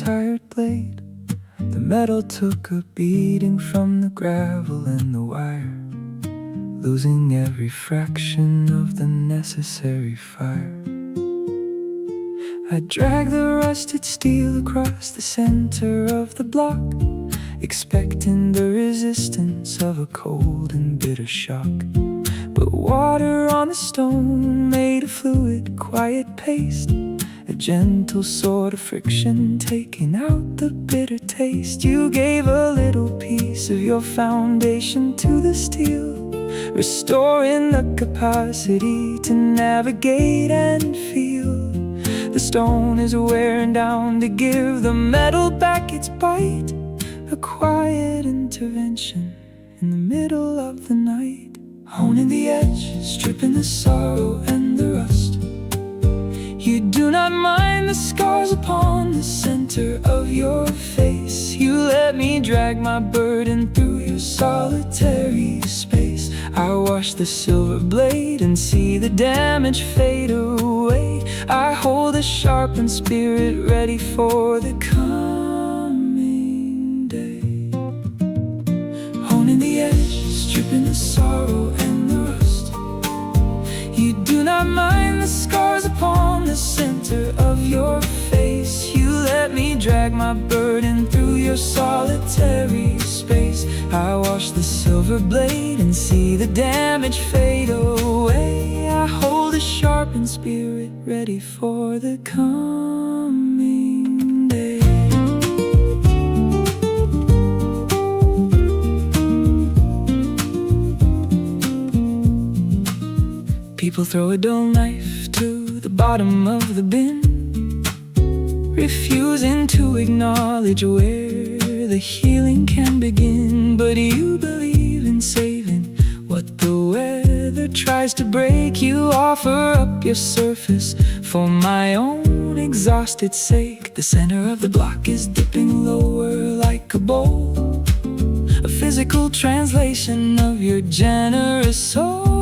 tired blade. The metal took a beating from the gravel and the wire, losing every fraction of the necessary fire. I dragged the rusted steel across the center of the block, expecting the resistance of a cold and bitter shock. But water on the stone made a fluid, quiet paste, a gentle sort of friction, taking out the bitter taste. You gave a little piece of your foundation to the steel, restoring the capacity to navigate and feel. The stone is wearing down to give the metal back its bite, a quiet intervention in the middle of the night. Honing the edge, stripping the sorrow and the rust. You do not mind the scars upon the center of your face. You let me drag my burden through your solitary space. I wash the silver blade and see the damage fade away. I hold a sharpened spirit ready for the coming day. Honing the edge, stripping the sorrow and the rust. You do not mind the scars upon the center of your face. You let me drag my burden through your solitary space. I wash the silver blade and see the damage fade away. I hold a sharpened spirit ready for the coming day. People throw a dull knife to the bottom of the bin, refusing to acknowledge where the healing can begin. But you believe in saving what the weather tries to break. You offer up your surface for my own exhausted sake. The center of the block is dipping lower like a bowl, a physical translation of your generous soul.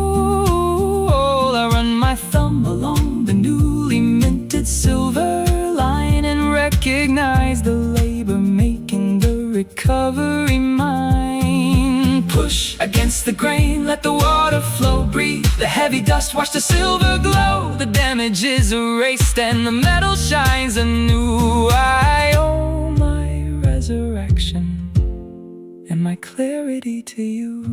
I run my thumb along the newly minted silver line and recognize the labor making the recovery mine. Push against the grain, let the water flow, breathe the heavy dust, watch the silver glow. The damage is erased and the metal shines anew. I owe my resurrection and my clarity to you.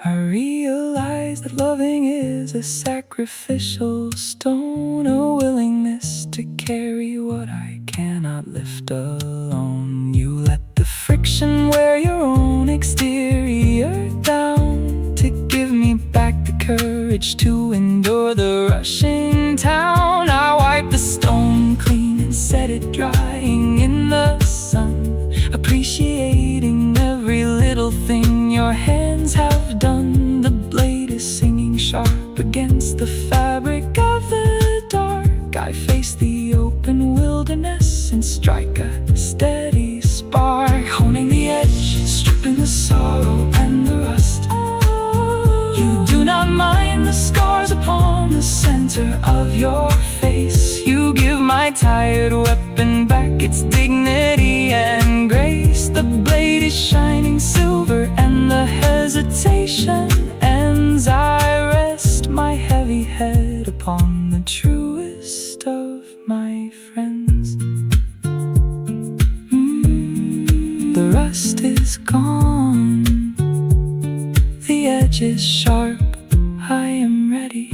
I realize that loving is a sacrificial stone, a willingness to carry what I cannot lift alone. You let the friction wear your own exterior down, to give me back the courage to endure the rushing town. I wipe the stone clean and set it drying in the sun, appreciating every little thing your hands have done. The blade is singing sharp against the fabric of the dark. I face the open wilderness and strike a steady spark. Honing the edge, stripping the sorrow and the rust. You do not mind the scars upon the center of your face. You give my tired weapon back its dignity and grace. The blade is shining silver and the hesitation ends. I rest my heavy head upon the truest of my friends. The rust is gone, the edge is sharp, I am ready.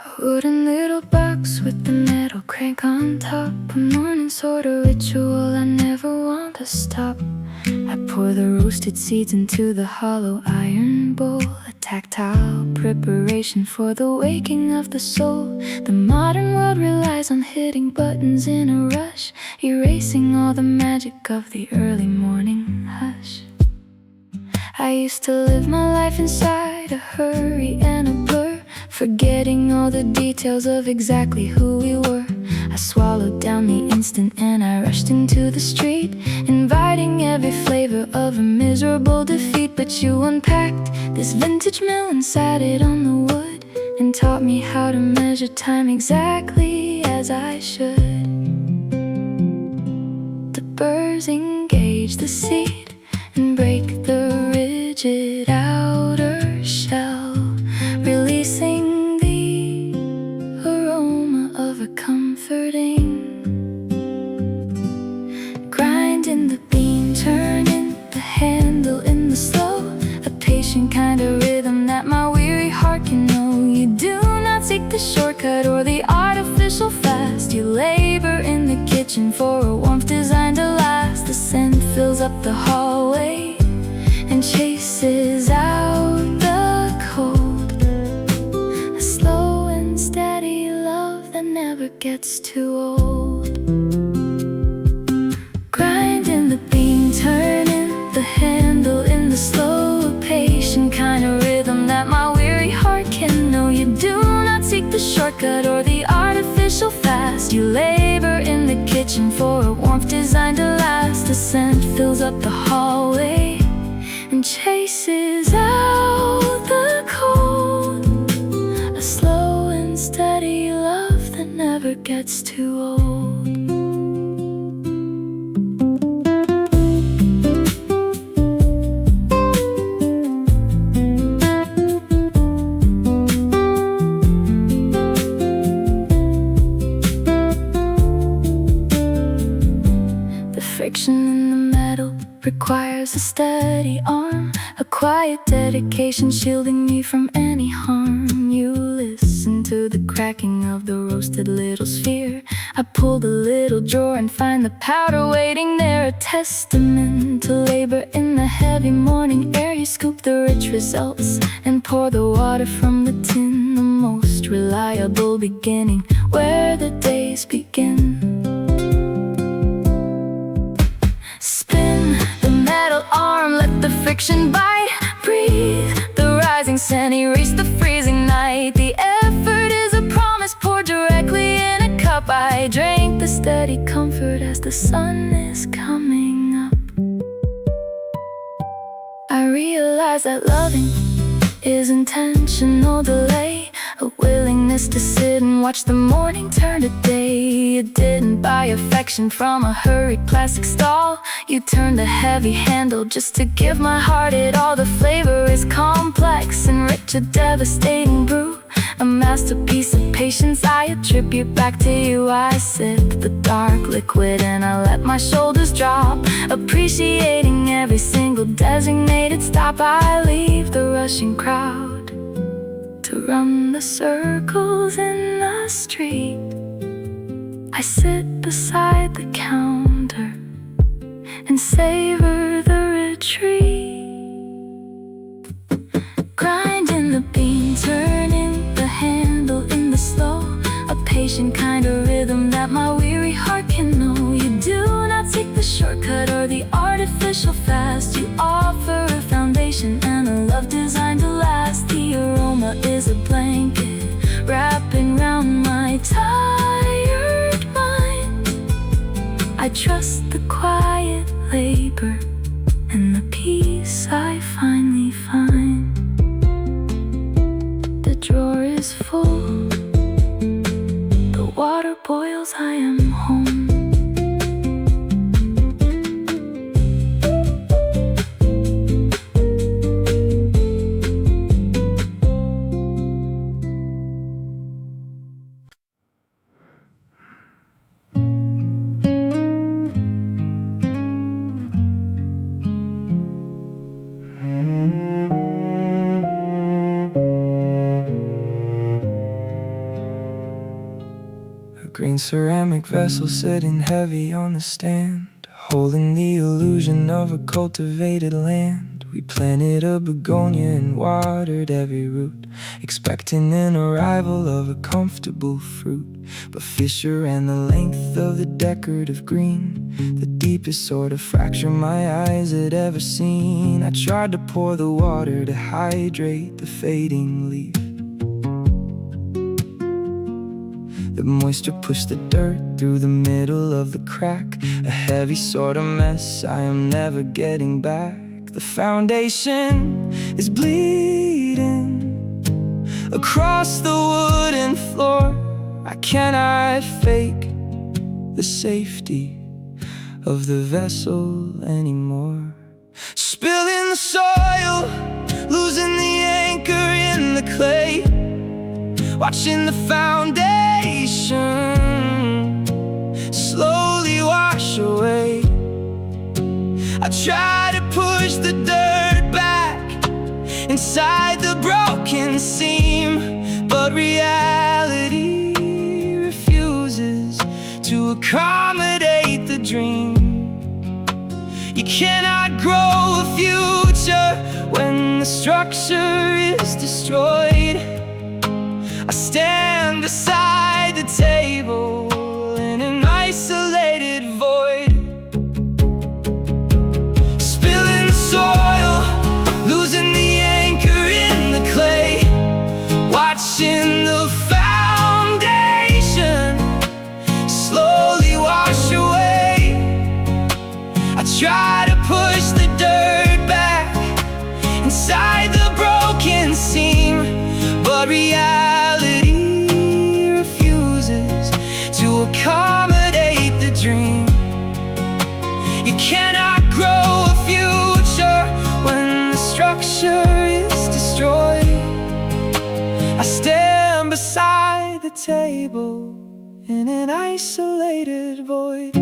A wooden little box with the metal crank on top, a morning sort of ritual I never want to stop. I pour the roasted seeds into the hollow iron bowl, a tactile preparation for the waking of the soul. The modern world relies on hitting buttons in a rush, erasing all the magic of the early morning hush. I used to live my life inside a hurry and a blur, forgetting all the details of exactly who we were. I swallowed down the instant and I rushed into the street, inviting every flavor of a miserable defeat. But you unpacked this vintage mill and sat it on the wood, and taught me how to measure time exactly as I should. The burrs engage the seed and break the rigid outer shell, releasing the aroma of a comforting. Grinding the bean, turning the handle in the slow, a patient kind of rhythm that my weary heart can know. You do not seek the shortcut or the artificial fast. You labor in the kitchen for a warmth designed to last. The scent fills up the hallway and chases out the cold. A slow and steady love that never gets too old. Grinding the bean, turning the handle in the slow, a patient kind of rhythm that my weary heart can know. You do not seek the shortcut or the artificial fast. You labor in the kitchen for a warmth designed to last. The scent fills up the hallway and chases out the cold. A slow and steady love that never gets too old. The friction in the metal requires a steady arm, a quiet dedication shielding me from any harm. You listen to the cracking of the roasted little sphere. I pull the little drawer and find the powder waiting there, a testament to labor in the heavy morning air. You scoop the rich results and pour the water from the tin, the most reliable beginning where the days begin. Spin the metal arm, let the friction bite. Breathe the rising sun, erase the freezing night. The effort is a promise poured directly in a cup. I drank the steady comfort as the sun is coming up. I realize that loving is intentional delay, a willingness to sit and watch the morning turn to day. You didn't buy affection from a hurried plastic stall. You turned the heavy handle just to give my heart it all. The flavor is complex and rich, a devastating brew, a masterpiece of patience I attribute back to you. I sip the dark liquid and I let my shoulders drop, appreciating every single designated stop. I leave the rushing crowd to run the circles in the street. I sit beside the counter and savor the retreat. Grinding the bean, turning the handle in the slow, a patient kind of rhythm that my weary heart can know. You do not seek the shortcut or the artificial fast. You offer a foundation and a love designed to last. The aroma is a blanket wrapping round my tired mind. I trust the quiet labor and the peace I finally find. The drawer is full, the water boils, I am home. Green ceramic vessel sitting heavy on the stand, holding the illusion of a cultivated land. We planted a begonia and watered every root, expecting an arrival of a comfortable fruit. But Fisher ran the length of the decorative green, the deepest sort of fracture my eyes had ever seen. I tried to pour the water to hydrate the fading leaf. The moisture pushed the dirt through the middle of the crack. A heavy sort of mess I am never getting back. The foundation is bleeding across the wooden floor. I cannot fake the safety of the vessel anymore. Spilling the soil, losing the anchor in the clay, watching the foundation slowly wash away. I try to push the dirt back inside the broken seam, but reality refuses to accommodate the dream. You cannot grow a future when the structure is destroyed. I stand beside the table in an isolated void, spilling the soil, losing the anchor in the clay, watching the foundation slowly wash away. I try to push the dirt back inside the broken seam, but reality refuses to accommodate the dream. You cannot grow a future when the structure is destroyed. I stand beside the table in an isolated void.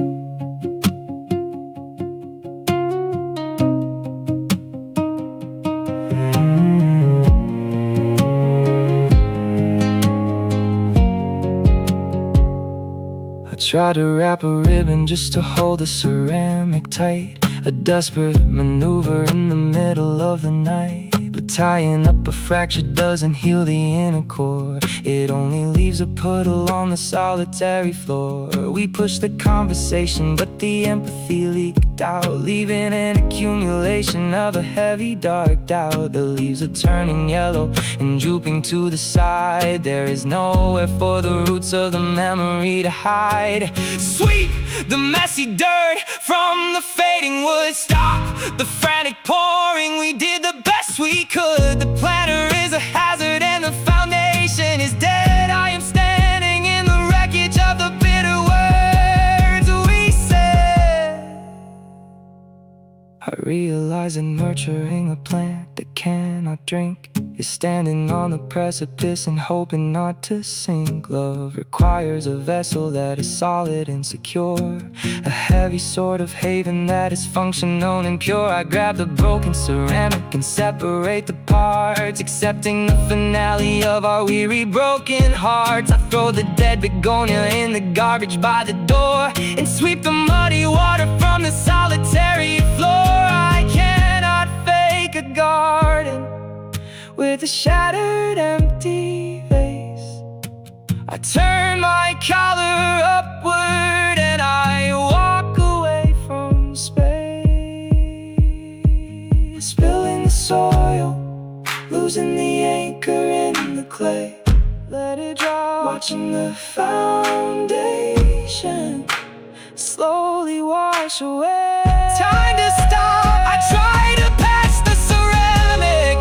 I try to wrap a ribbon just to hold the ceramic tight, a desperate maneuver in the middle of the night. But tying up a fracture doesn't heal the inner core. It only leaves a puddle on the solitary floor. We pushed the conversation, but the empathy leaked out, leaving an accumulation of a heavy dark doubt. The leaves are turning yellow and drooping to the side. There is nowhere for the roots of the memory to hide. Sweep the messy dirt from the fading wood. Stop the frantic pouring. We did the best we could. The planter is a hazard and the foundation is dead. I am standing in the wreckage of the bitter words we said. I realize that nurturing a plant that cannot drink is standing on the precipice and hoping not to sink. Love requires a vessel that is solid and secure, a heavy sort of haven that is functional and pure. I grab the broken ceramic and separate the parts, accepting the finale of our weary broken hearts. I throw the dead begonia in the garbage by the door and sweep the muddy water from the solitary floor. I cannot fake a garden with a shattered empty vase. I turn my collar upward and I walk away from space, spilling the soil, losing the anchor in the clay. Let it drop, watching the foundation slowly wash away. Time to stop. I try to pass the ceramic,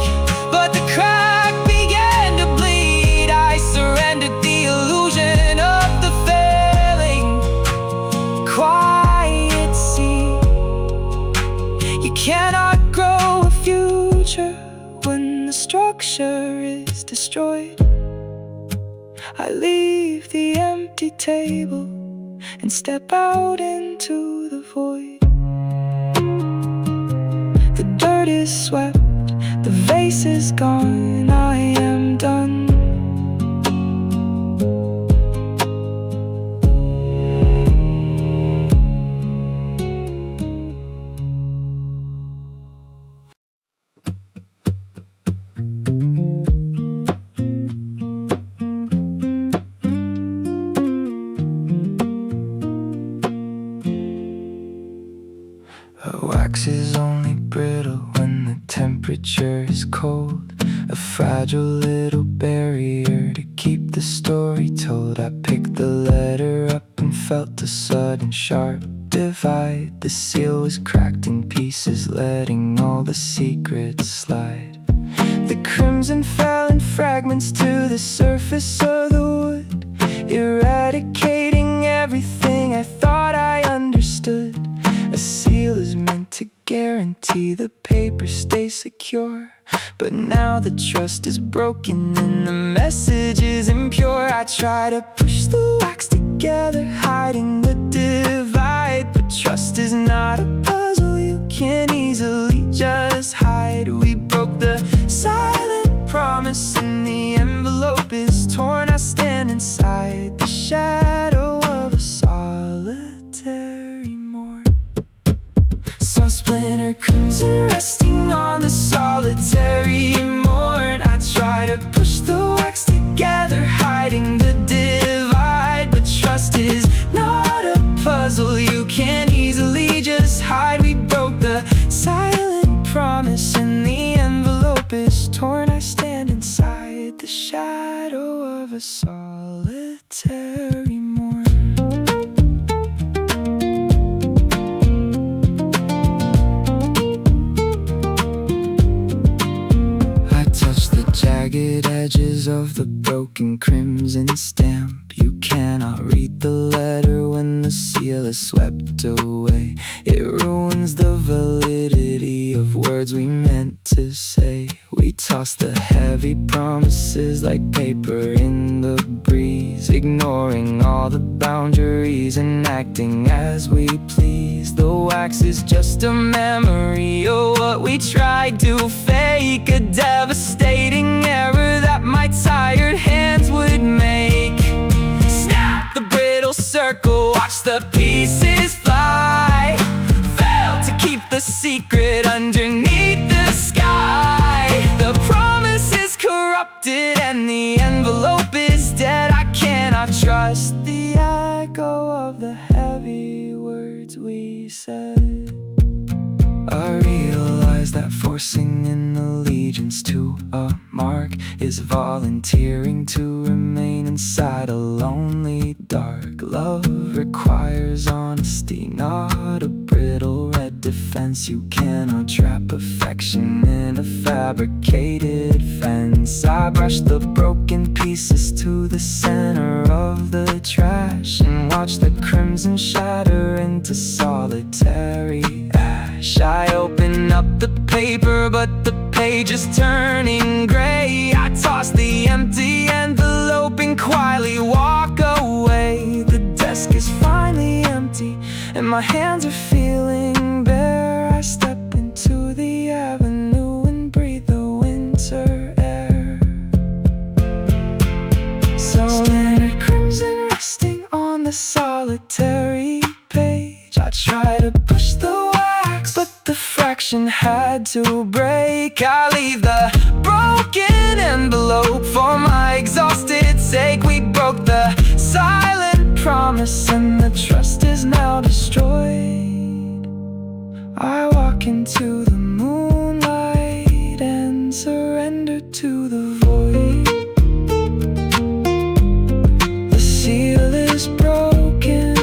but the crack began to bleed. I surrendered the illusion of the failing quiet sea. You cannot grow a future when the structure is destroyed. I leave the empty table and step out into the void. The dirt is swept, the vase is gone, I am done. Wax is only brittle when the temperature is cold, a fragile little barrier to keep the story told. I picked the letter up and felt a sudden sharp divide. The seal was cracked in pieces, letting all the secrets slide. The crimson fell in fragments to the surface of the wood, eradicating everything I thought I understood. A seal is meant to guarantee the paper stays secure, but now the trust is broken and the message is impure. I try to push the wax together, hiding the divide, but trust is not a puzzle you can easily just hide. We broke the silent promise and the envelope is torn. I stand inside the shadow of a solitary morn. Some splinter crimson resting on the solitary morn. I try to push the wax together, hiding the divide, but trust is not a puzzle you can easily just hide. We broke the silent promise and the envelope is torn. I stand inside the shadow of a solitary morn. Jagged edges of the broken crimson stamp. You cannot read the letter when the seal is swept away. It ruins the validity of words we meant to say. We toss the heavy promises like paper in the breeze, ignoring all the boundaries and acting as we please. The wax is just a memory of what we tried to fake, a devastating error that my tired hands would make. Snap the brittle circle, watch the pieces fly. Fail to keep the secret underneath the sky. The promise is corrupted and the envelope is dead. I cannot trust the echo of the heavy words we said. I realize that forcing an allegiance to a mark is volunteering to remain inside a lonely dark. Love requires honesty, not a brittle red defense. You cannot trap affection in a fabricated fence. I brush the broken pieces to the center of the trash and watch the crimson shatter into solitary ash. I open up the paper, but the page is turning gray. I toss the empty envelope and quietly walk away. The desk is finally empty and my hands are feeling bare. I step into the avenue and breathe the winter air. So splintered crimson resting on the solitary page. I try to push the wax, but the fraction had to break. I leave the broken envelope for my exhausted sake. We broke the silent promise and the trust is now destroyed. I walk into the moonlight and surrender to the void. The seal is broken,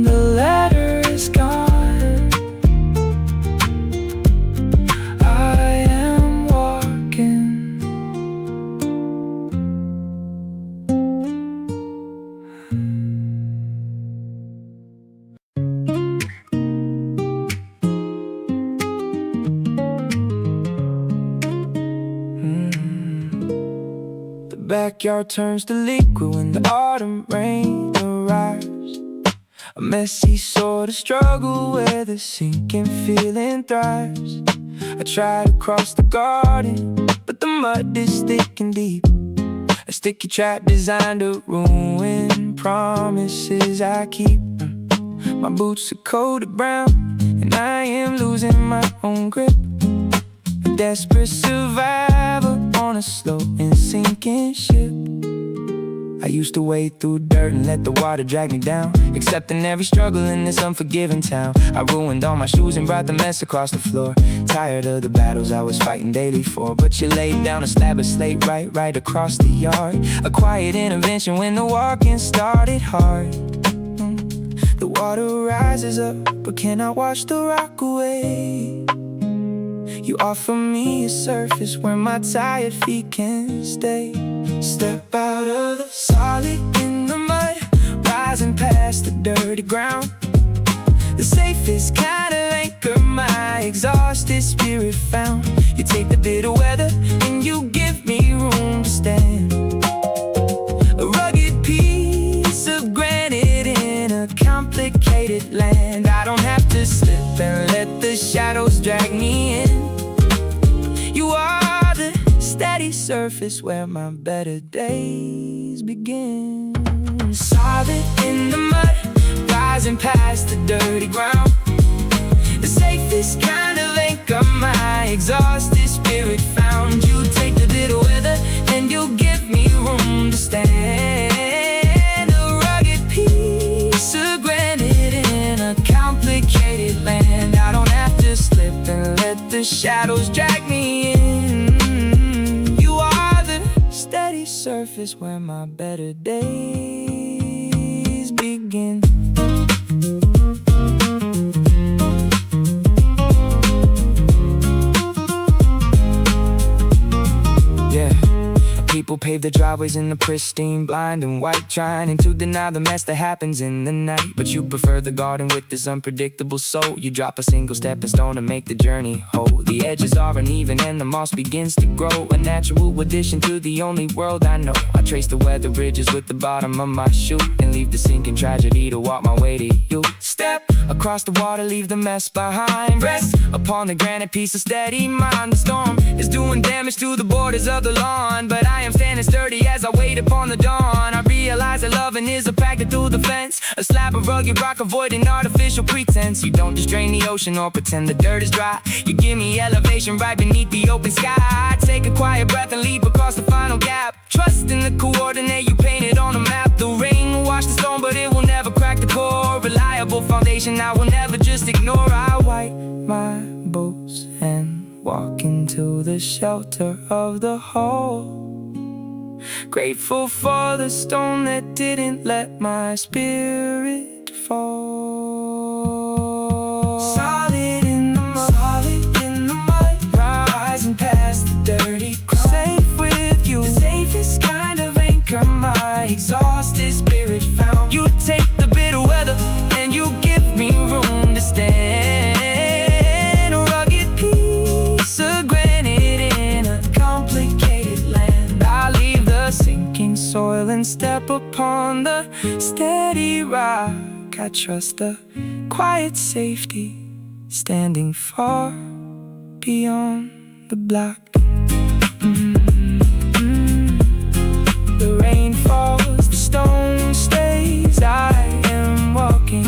the letter is gone. I am walking. The backyard turns to liquid when the autumn rain arrives. A messy sort of struggle where the sinking feeling thrives. I try to cross the garden, but the mud is thick and deep. A sticky trap designed to ruin promises I keep. My boots are coated brown, and I am losing my own grip. A desperate survivor on a slow and sinking ship. I used to wade through dirt and let the water drag me down, accepting every struggle in this unforgiving town. I ruined all my shoes and brought the mess across the floor, tired of the battles I was fighting daily for. But you laid down a slab of slate right across the yard, a quiet intervention when the walking started hard. The water rises up, but cannot wash the rock away. You offer me a surface where my tired feet can stay. Step out of the solid in the mud, rising past the dirty ground. The safest kind of anchor my exhausted spirit found. You take the bitter weather and you give me room to stand. A rugged piece of granite in a complicated land. I don't have to slip and let the shadows drag me in. You are the steady surface where my better days begin. Solid in the mud, rising past the dirty ground. The safest kind of anchor my exhausted spirit found. You take the bitter weather and you give me room to stand. A rugged piece of granite in a complicated land. I don't have to slip and let the shadows drag me in. You are the steady surface where my better days begin. People pave the driveways in the pristine, blind and white, trying to deny the mess that happens in the night. But you prefer the garden with this unpredictable soul. You drop a single stepping stone to make the journey whole. The edges are uneven and the moss begins to grow, a natural addition to the only world I know. I trace the weather bridges with the bottom of my shoe, and leave the sinking tragedy to walk my way to you. Step across the water, leave the mess behind. Rest upon the granite piece of steady mind. The storm is doing damage to the borders of the lawn, but I am standing sturdy as I wait upon the dawn. I realize that loving is a packet through the fence, a slab of rugged rock avoiding artificial pretense. You don't just drain the ocean or pretend the dirt is dry. You give me elevation right beneath the open sky. I take a quiet breath and leap across the final gap, trust in the coordinate you painted on the map. The rain will wash the stone, but it will never crack the core. Reliable foundation I will never just ignore. I wipe my boots and walk into the shelter of the hall, grateful for the stone that didn't let my spirit fall. Solid in the mud, rising past the dirty ground. Safe with you, the safest kind of anchor my exhausted spirit found. You take the bitter weather and you give me room to stand. A rugged piece of granite in a complicated land. I leave the sinking soil and step upon the steady rock. I trust the quiet safety, standing far beyond the block. The rain falls, the stone stays, I am walking.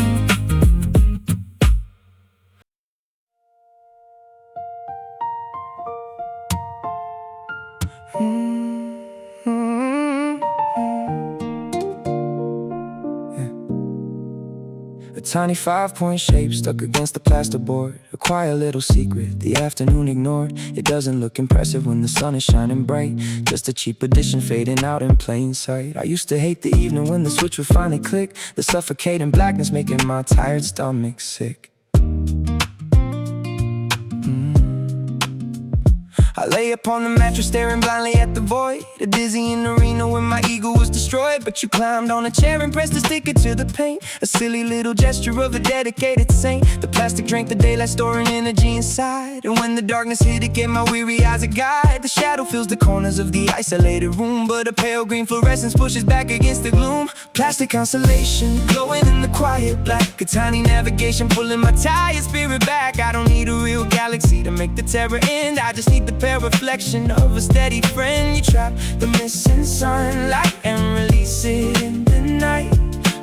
A tiny 5-point shape stuck against the plasterboard, a quiet little secret the afternoon ignored. It doesn't look impressive when the sun is shining bright, just a cheap addition fading out in plain sight. I used to hate the evening when the switch would finally click, the suffocating blackness making my tired stomach sick. I lay upon the mattress staring blindly at the void, a dizzying arena where my ego was destroyed. But you climbed on a chair and pressed a sticker to the paint, a silly little gesture of a dedicated saint. The plastic drank the daylight, storing energy inside, and when the darkness hit, it gave my weary eyes a guide. The shadow fills the corners of the isolated room, but a pale green fluorescence pushes back against the gloom. Plastic constellation glowing in the quiet black, a tiny navigation pulling my tired spirit back. I don't need a real galaxy to make the terror end, I just need the reflection of a steady friend. You trap the missing sunlight and release it in the night,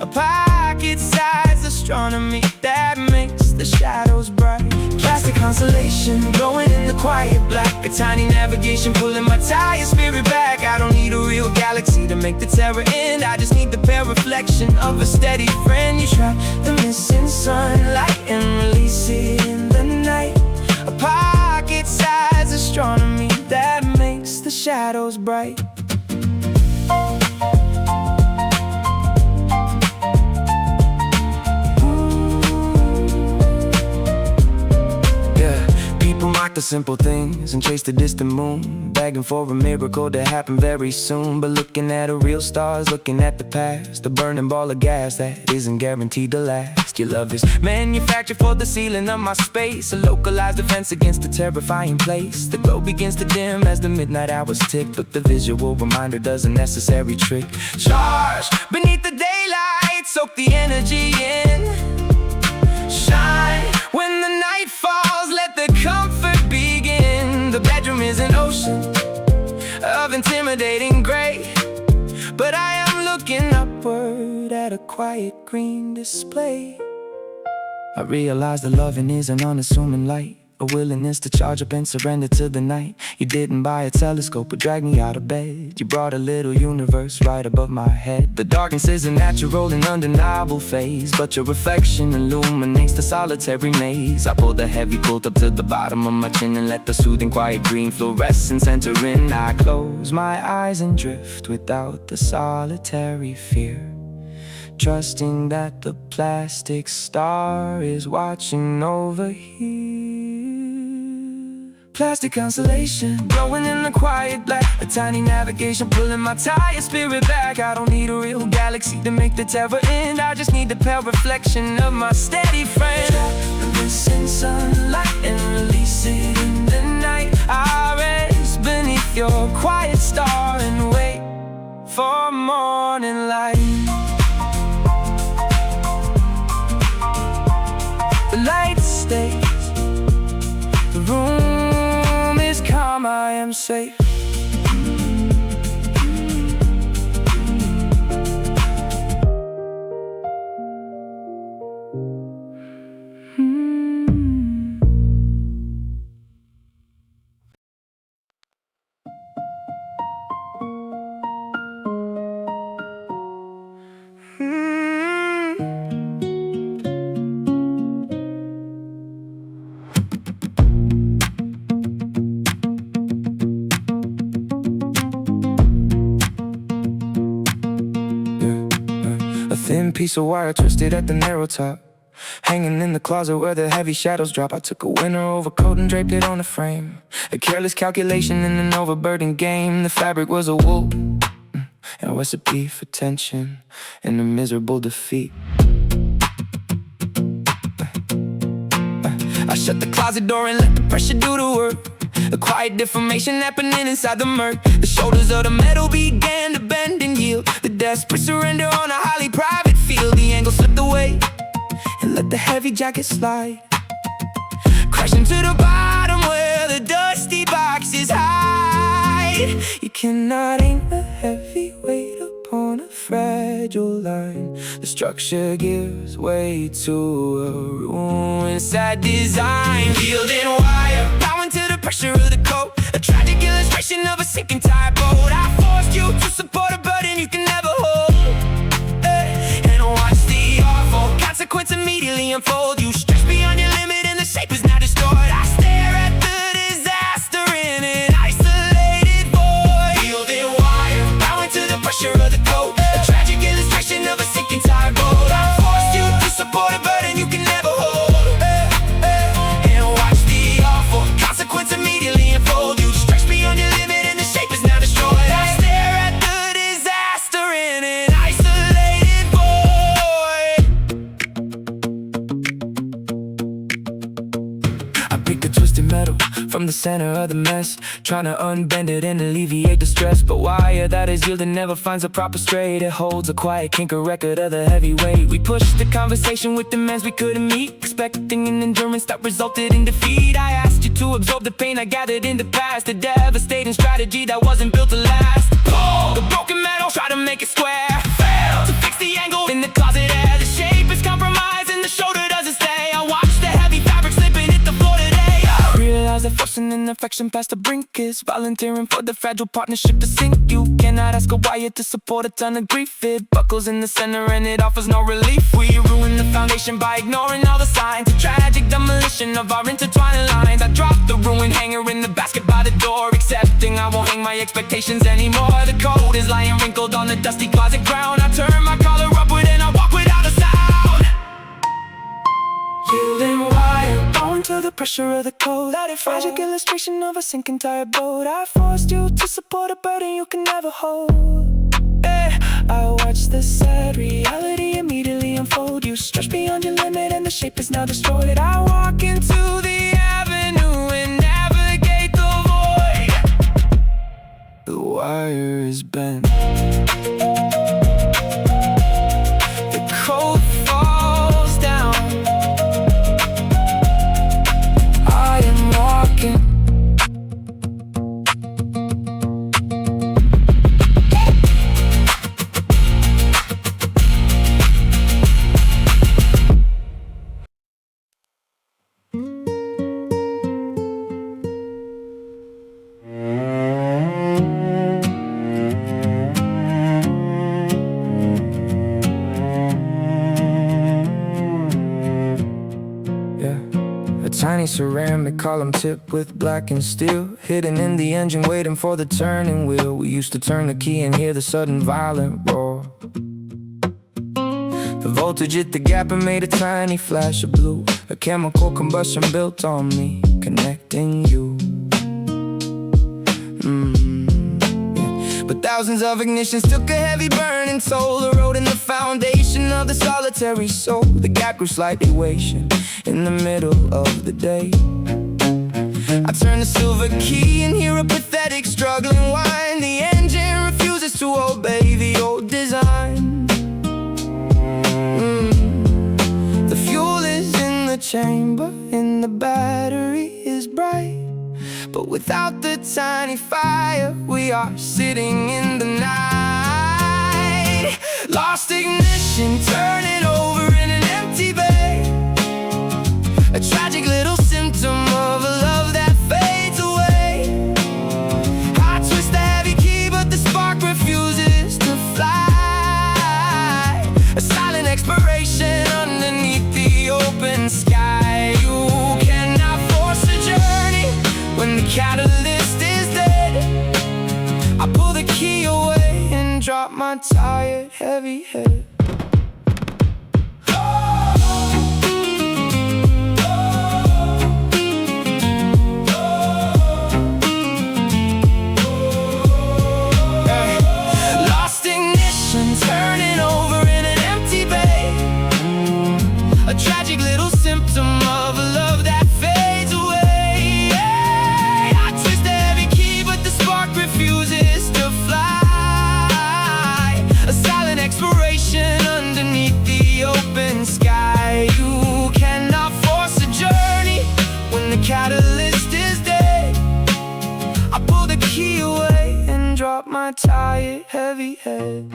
a pocket-sized astronomy that makes the the shadows bright. Plastic consolation glowing in the quiet black. A tiny navigation pulling my tired spirit back. I don't need a real galaxy to make the terror end. I just need the pale reflection of a steady friend. You trap the missing sunlight and release it in the night. A pocket-sized astronomy that makes the shadows bright. Mock the simple things and chase the distant moon, begging for a miracle to happen very soon. But looking at a real star is looking at the past, a burning ball of gas that isn't guaranteed to last. Your love is manufactured for the ceiling of my space, a localized defense against a terrifying place. The glow begins to dim as the midnight hours tick, but the visual reminder does a necessary trick. Charge beneath the daylight, soak the energy in. Shine when the night falls, let the comfort begin. The bedroom is an ocean of intimidating gray, but I am looking upward at a quiet green display. I realize that loving is an unassuming light, a willingness to charge up and surrender to the night. You didn't buy a telescope or drag me out of bed. You brought a little universe right above my head. The darkness is a natural and undeniable phase, but your reflection illuminates the solitary maze. I pulled the heavy quilt up to the bottom of my chin and let the soothing quiet green fluorescence enter in. I close my eyes and drift without the solitary fear, trusting that the plastic star is watching over here. Plastic consolation glowing in the quiet black, a tiny navigation pulling my tired spirit back. I don't need a real galaxy to make the terror end. I just need the pale reflection of my steady friend. Trap the missing sunlight and release it in the night. I rest beneath your quiet star and wait for morning light. The light stays, the room is calm, I am safe. Thin piece of wire twisted at the narrow top, hanging in the closet where the heavy shadows drop. I took a winter overcoat and draped it on the frame, a careless calculation in an overburdened game. The fabric was a wool, and a recipe for tension and a miserable defeat. I shut the closet door and let the pressure do the work, a quiet deformation happening inside the murk. The shoulders of the metal began to bend and yield, the desperate surrender on a highly private field. The angle slipped away and let the heavy jacket slide, crashing to the bottom where the dusty boxes hide. You cannot aim a heavy weight upon a fragile line. The structure gives way to a ruined sad design. Yielding wire, bowing to the pressure of the coat, a tragic illustration of a sinking tide boat. I forced you to support a burden you can never hold, and watch the awful consequence immediately unfold. You stretch beyond your limit and the shape is now destroyed. I stare at the disaster in an isolated void. Yielding wire, bowing to the pressure of the coat, a tragic illustration of a sinking tide boat. I forced you to support a burden you can never hold, and watch the awful consequence immediately unfold. You stretch beyond your limit and the shape is now destroyed. I stare at the disaster in an isolated void. I pick the twisted metal from the center of the mess, trying to unbend it and alleviate the stress. But wire that is yielding never finds a proper straight. It holds a quiet kinker record of the heavy weight. We pushed the conversation with demands we couldn't meet, expecting an endurance that resulted in defeat. I asked you to absorb the pain I gathered in the past, a devastating strategy that wasn't built to last. Pull the broken metal, try to make it square. Fail to fix the angle in the closet air. The shape is compromised and the shoulder doesn't stay. I watch the perfection past the brink is volunteering for the fragile partnership to sink. You cannot ask a wire to support a ton of grief. It buckles in the center and it offers no relief. We ruin the foundation by ignoring all the signs. A tragic demolition of our intertwining lines. I dropped the ruined hanger in the basket by the door, accepting I won't hang my expectations anymore. The code is lying wrinkled on the dusty closet ground. I turn my collar upward and I walk without a sound. Yielding wire, bowing to the pressure of the code. That a tragic illustration of a sinking tired boat. I forced you to support a burden you can never hold. I watch the sad reality immediately unfold. You stretch beyond your limit and the shape is now destroyed. I walk into the avenue and navigate the void. The wire is bent, the code falls down. I am walking. Tiny ceramic column tipped with blackened steel, hidden in the engine waiting for the turning wheel. We used to turn the key and hear the sudden violent roar. The voltage hit the gap and made a tiny flash of blue. A chemical combustion built on me, connecting you. But thousands of ignitions took a heavy burning toll, eroding the foundation of the solitary soul. The gap grew slightly wasted in the middle of the day. I turn the silver key and hear a pathetic struggling whine. The engine refuses to obey the old design. The fuel is in the chamber and the battery is bright, but without the tiny fire, we are sitting in the night. Lost ignition, turning over in an empty bay. A tragic little symptom of a love that fades away. I twist the heavy key, but the spark refuses to fly. A silent expiration underneath the open sky. You cannot force a journey when the catalyst is dead. I pull the key away and drop my tired, heavy head. Lost ignition, turning over in an empty bay. A tragic little symptom of a love that fades away. I twist the heavy key, but the spark refuses to fly. A silent expiration underneath the open sky. You cannot force a journey when the catalyst is dead. I pull the key away and drop my tired, heavy head.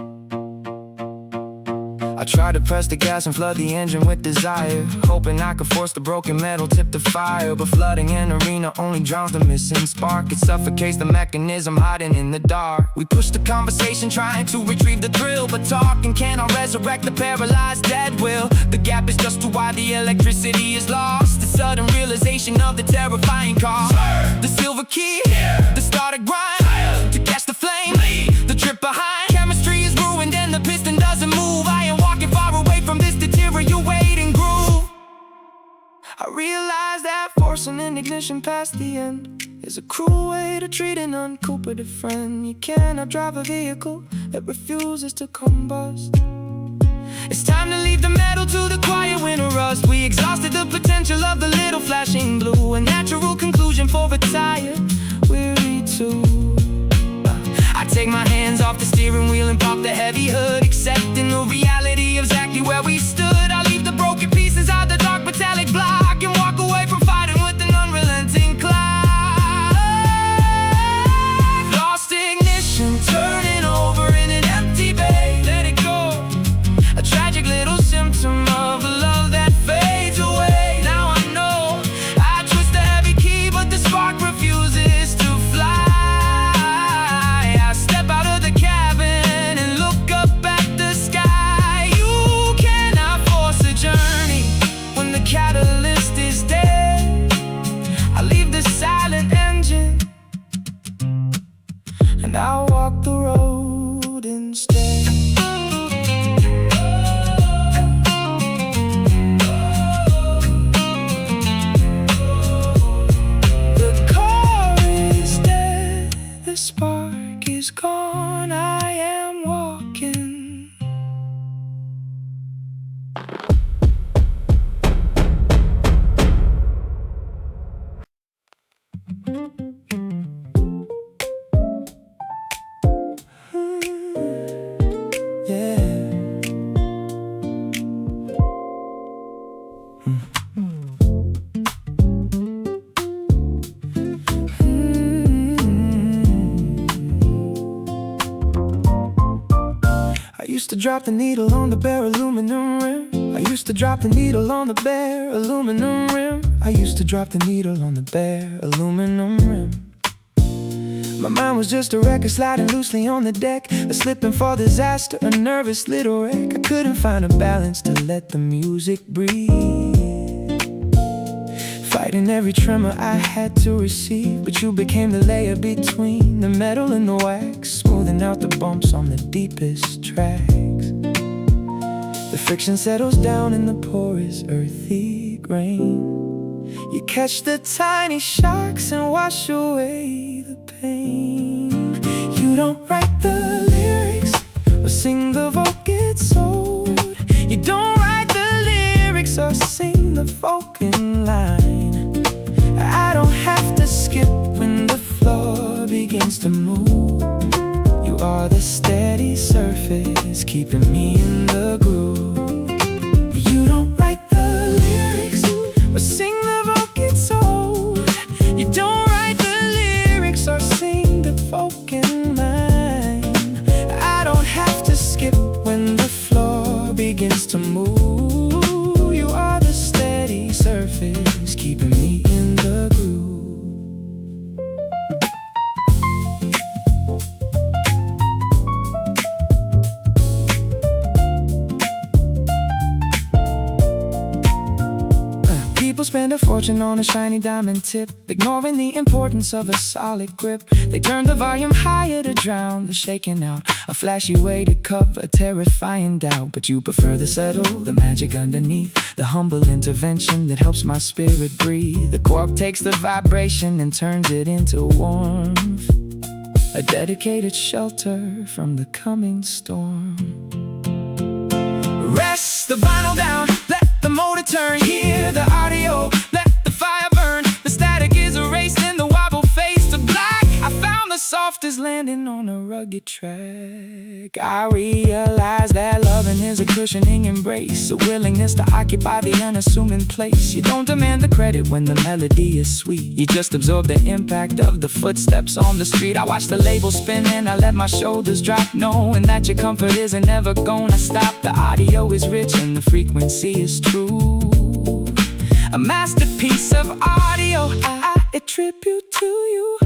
I try to press the gas and flood the engine with desire, hoping I could force the broken metal tip to fire. But flooding an arena only drowns the missing spark. It suffocates the mechanism hiding in the dark. We push the conversation trying to retrieve the thrill, but talking cannot resurrect the paralyzed dead will. The gap is just too wide, the electricity is lost. The sudden realization of the terrifying cost. The silver key, the started grind to catch the flame, the trip behind. Chemistry is ruined and the piston doesn't move. I am walking far away from this deteriorating groove. I realize that forcing an ignition past the end is a cruel way to treat an uncooperative friend. You cannot drive a vehicle that refuses to combust. It's time to leave the metal to the quiet winter rust. We exhausted the potential of the little flashing blue. A natural conclusion for a tired, weary too. I take my hands off the steering wheel and pop the heavy hood, accepting the reality of exactly where we stood. I leave the broken pieces out the dark metallic block and walk away from fighting with an unrelenting clock. Lost ignition, turning over in an empty bay. Let it go, a tragic little symptom of a love that fades away. Now I know I twist the heavy key, but the spark refuses I'll walk the road instead. The car is dead, the spark is gone, I am walking. I used to drop the needle on the bare aluminum rim. I used to drop the needle on the bare aluminum rim. I used to drop the needle on the bare aluminum rim. My mind was just a record sliding loosely on the deck, a slipping for disaster, a nervous little wreck. I couldn't find a balance to let the music breathe, fighting every tremor I had to receive. But you became the layer between the metal and the wax, smoothing out the bumps on the deepest tracks. The friction settles down in the porous, earthy grain. You catch the tiny shocks and wash away the pain. You don't write the lyrics or sing the folk it's old. You don't write the lyrics or sing the folk in line. I don't have to skip when the floor begins to move. You are the steady surface keeping me in the groove. You don't write the lyrics or sing the folk it's old. You don't write the lyrics or sing the folk in line. I don't have to skip when the floor begins to move. You are the steady surface keeping me in the groove. People spend a fortune on a shiny diamond tip, ignoring the importance of a solid grip. They turn the volume higher to drown the shaking out, a flashy way to cover terrifying doubt. But you prefer the subtle, the magic underneath, the humble intervention that helps my spirit breathe. The cork takes the vibration and turns it into warmth, a dedicated shelter from the coming storm. Rest the vinyl down, let the motor turn, hear the audio, let the fire burn. The static is erased and the wobble fades to black. I found the softest landing on a rugged track. I realize that loving is a cushioning embrace, a willingness to occupy the unassuming place. You don't demand the credit when the melody is sweet, you just absorb the impact of the footsteps on the street. I watch the label spin and I let my shoulders drop, knowing that your comfort isn't ever gonna stop. The audio is rich and the frequency is true, a masterpiece of audio. I attribute to you.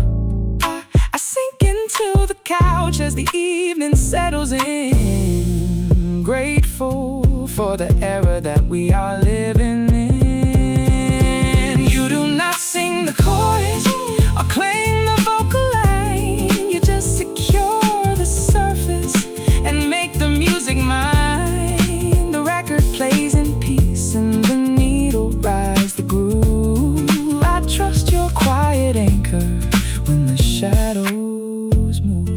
I sink into the couch as the evening settles in, grateful for the era that we are living in. You do not sing the chorus or claim the vocal line. You just secure the surface and make the music mine. The record plays in peace and the needle rides the groove. I trust your quiet anchor when the shadows move.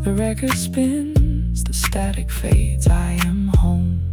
The record spins, the static fades, I am home.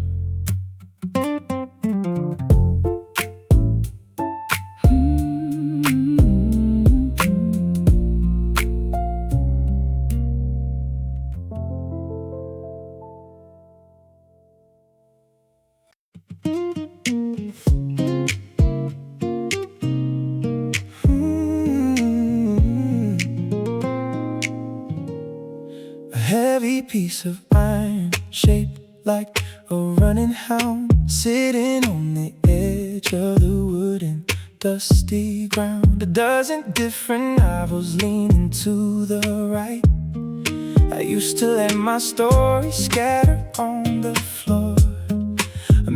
Heavy piece of iron, shaped like a running hound, sitting on the edge of the wooden, dusty ground. A dozen different novels leaning to the right. I used to let my story scatter on the floor,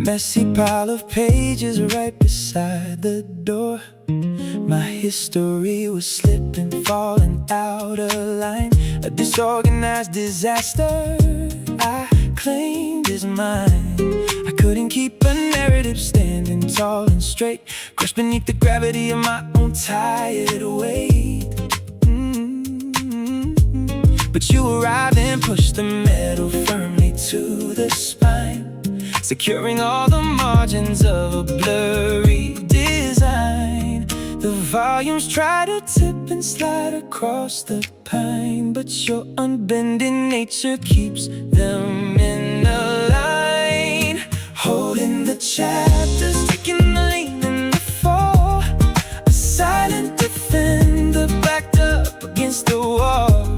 messy pile of pages right beside the door. My history was slipping, falling out of line. A disorganized disaster I claimed as mine. I couldn't keep a narrative standing tall and straight, crushed beneath the gravity of my own tired weight. But you arrived and pushed the metal firmly to the spine, securing all the margins of a blurry design. The volumes try to tip and slide across the pine, but your unbending nature keeps them in a line. Holding the chapters, taking the lean and the fall, a silent defender backed up against the wall.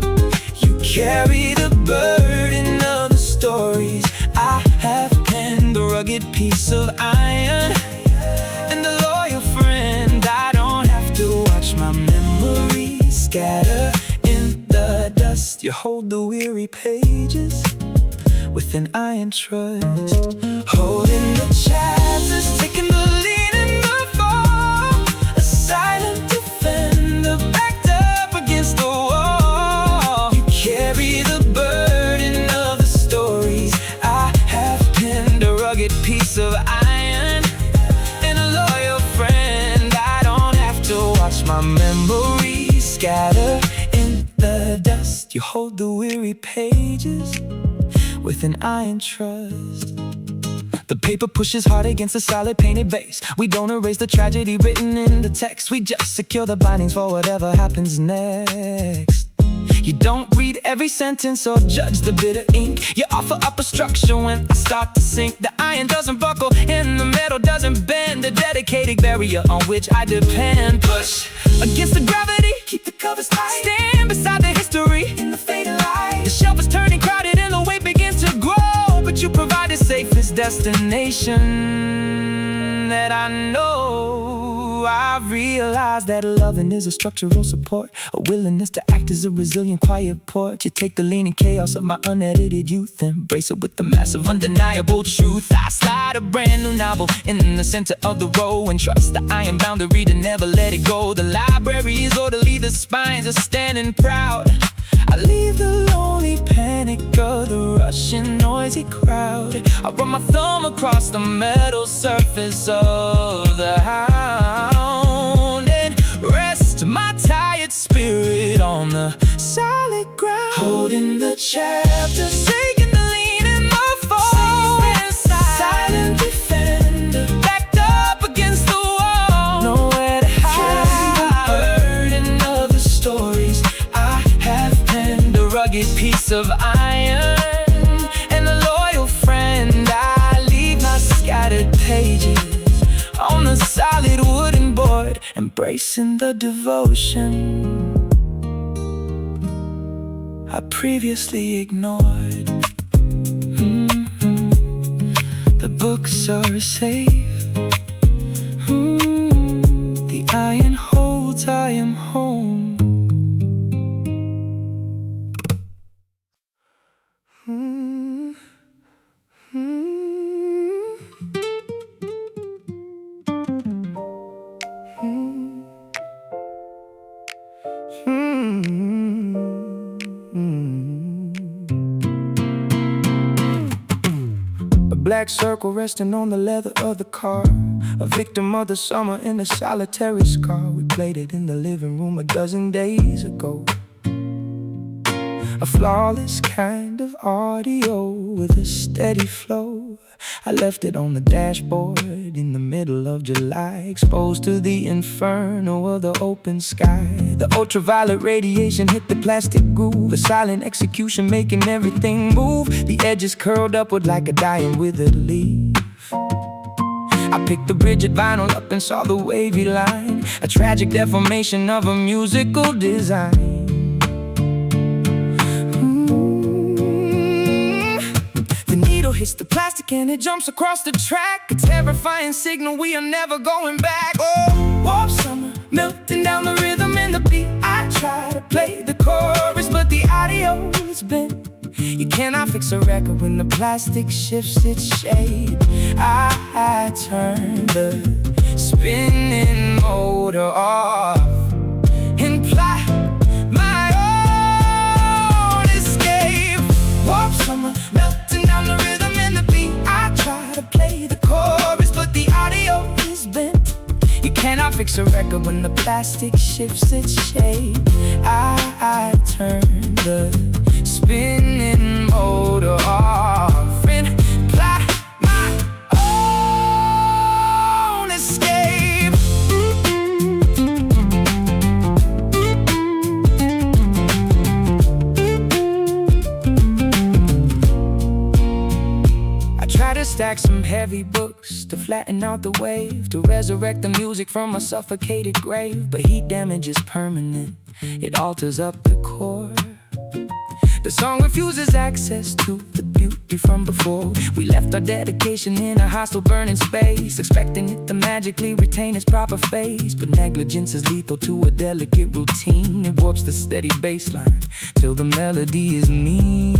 You carry the burden of the stories I have penned, the rugged piece of iron and the loyal friend. I don't have to watch my memories scatter in the dust. You hold the weary pages with an iron trust. Holding the chapters, taking the lead in the fall, a silent defender backed up against the wall. You carry the burden of the stories I have penned, a rugged piece of iron and a loyal friend. I don't have to watch my memories scatter in the dust. You hold the weary pages with an iron trust. The paper pushes hard against the solid painted base. We don't erase the tragedy written in the text. We just secure the bindings for whatever happens next. You don't read every sentence or judge the bitter ink. You offer up a structure when I start to sink. The iron doesn't buckle and the metal doesn't bend, the dedicated barrier on which I depend. Push against the gravity, keep the covers tight, stand beside the history in the fading light. The shelf is turning crowded and the weight begins to grow, but you provide the safest destination that I know. I've realized that loving is a structural support, a willingness to act as a resilient quiet port. You take the leaning chaos of my unedited youth, embrace it with the massive undeniable truth. I slide a brand new novel in the center of the row and trust the iron boundary to never let it go. The library is orderly, the spines are standing proud. I leave the lonely panic of the rushing noisy crowd. I run my thumb across the metal surface of the hound and rest my tired spirit on the solid ground. Holding the chapters, taking the lead in the fall, silent defender backed up against the wall. Nowhere to hide the burden of the stories I have penned, a rugged piece of iron and a loyal friend. I leave my scattered pages on the solid wooden board, embracing the devotion I previously ignored. The books are safe. The iron holds, I am home. A black circle resting on the leather of the car, a victim of the summer in a solitary scar. We played it in the living room a dozen days ago. A flawless kind of audio with a steady flow. I left it on the dashboard in the middle of July, exposed to the inferno of the open sky. The ultraviolet radiation hit the plastic groove, a silent execution making everything move. The edges curled upward like a dying withered leaf. I picked the rigid vinyl up and saw the wavy line, a tragic deformation of a musical design. Hits the plastic and it jumps across the track, a terrifying signal we are never going back. Oh, warm summer, melting down the rhythm and the beat. I try to play the chorus, but the audio's bent. You cannot fix fix a record when the plastic shifts its shape. I turn the spinning motor off and plot my own escape. Warp summer melting down the rhythm and the beat. I try to play the chorus, but the audio is bent. You cannot fix a record when the plastic shifts its shape. I turn the spinning motor off and plot my own escape. I try to stack some heavy books to flatten out the wave, to resurrect the music from a suffocated grave. But heat damage is permanent, it alters up the core. The song refuses access to the beauty from before. We left our dedication in a hostile burning space, expecting it to magically retain its proper phase. But negligence is lethal to a delicate routine. It warps the steady bassline till the melody is mean.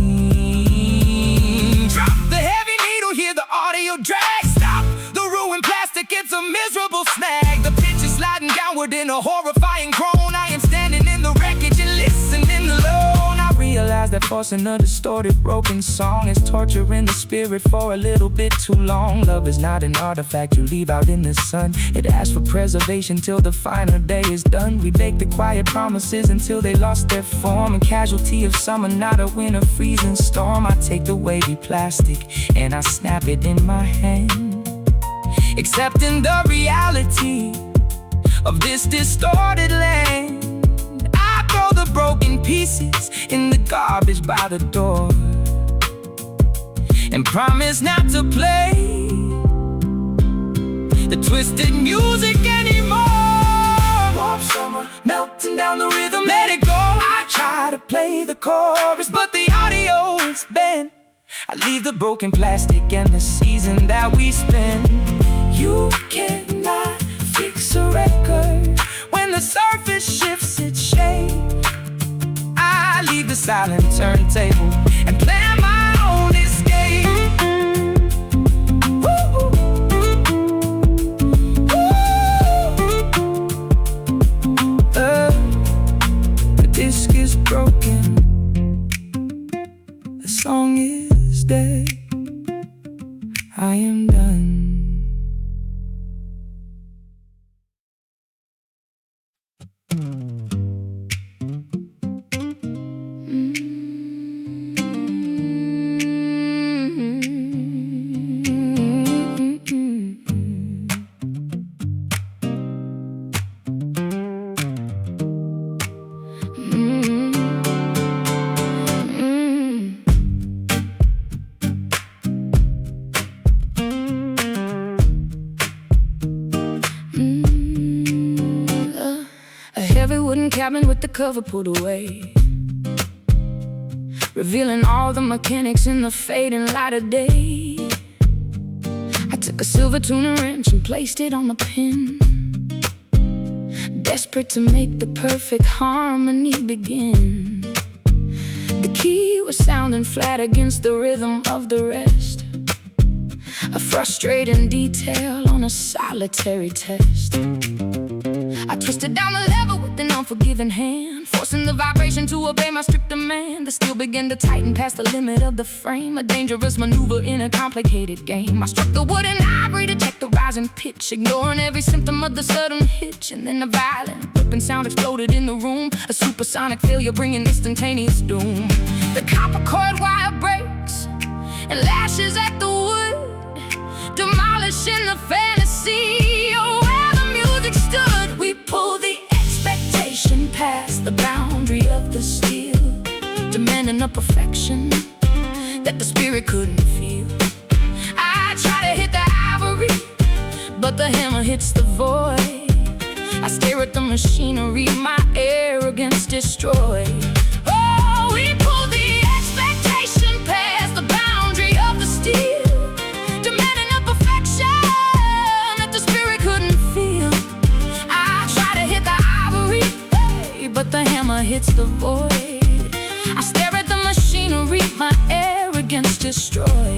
Drop the heavy needle, hear the audio drag. Stop the ruined plastic, it's a miserable snag. The pitch is sliding downward in a horrifying groan. I am standing in the wreckage and listening alone. I realize that forcing a distorted, broken song is torturing the spirit for a little bit too long. Love is not an artifact you leave out in the sun. It asks for preservation till the final day is done. We bake the quiet promises until they lost their form. A casualty of summer, not a winter freezing storm. I take the wavy plastic and I snap it in my hand, accepting the reality of this distorted land. I throw the broken pieces in the garbage by the door and promise not to play the twisted music anymore. Warm summer melting down the rhythm, let it go. I try to play the chorus, but the audio is bent. I leave the broken plastic and the season that we spend. You cannot fix a record when the surface shifts its shape. I leave the silent turntable and plan my own escape. The disc is broken, the song is dead. I am done. Cabin with the cover pulled away, revealing all the mechanics in the fading light of day. I took a silver tuner wrench and placed it on the pin, desperate to make the perfect harmony begin. The key was sounding flat against the rhythm of the rest, a frustrating detail on a solitary test. I twisted down the lever with an unforgiving hand, forcing the vibration to obey my strict demand. The steel began to tighten past the limit of the frame, a dangerous maneuver in a complicated game. I struck the wood and ivory to check the rising pitch, ignoring every symptom of the sudden hitch. And then a violent ripping sound exploded in the room, a supersonic failure bringing instantaneous doom. The copper cord wire breaks and lashes at the wood, demolishing the fantasy of where the music stood. We pulled the expectation past the boundary of the steel, demanding a perfection that the spirit couldn't feel. I try to hit the ivory, but the hammer hits the void. I stare at the machinery my arrogance destroyed. Oh, we pulled the expectation past the boundary of the steel, demanding a perfection that the spirit couldn't feel. I try to hit the ivory, but the hammer hits the void. I stare at the machinery my arrogance against destroy.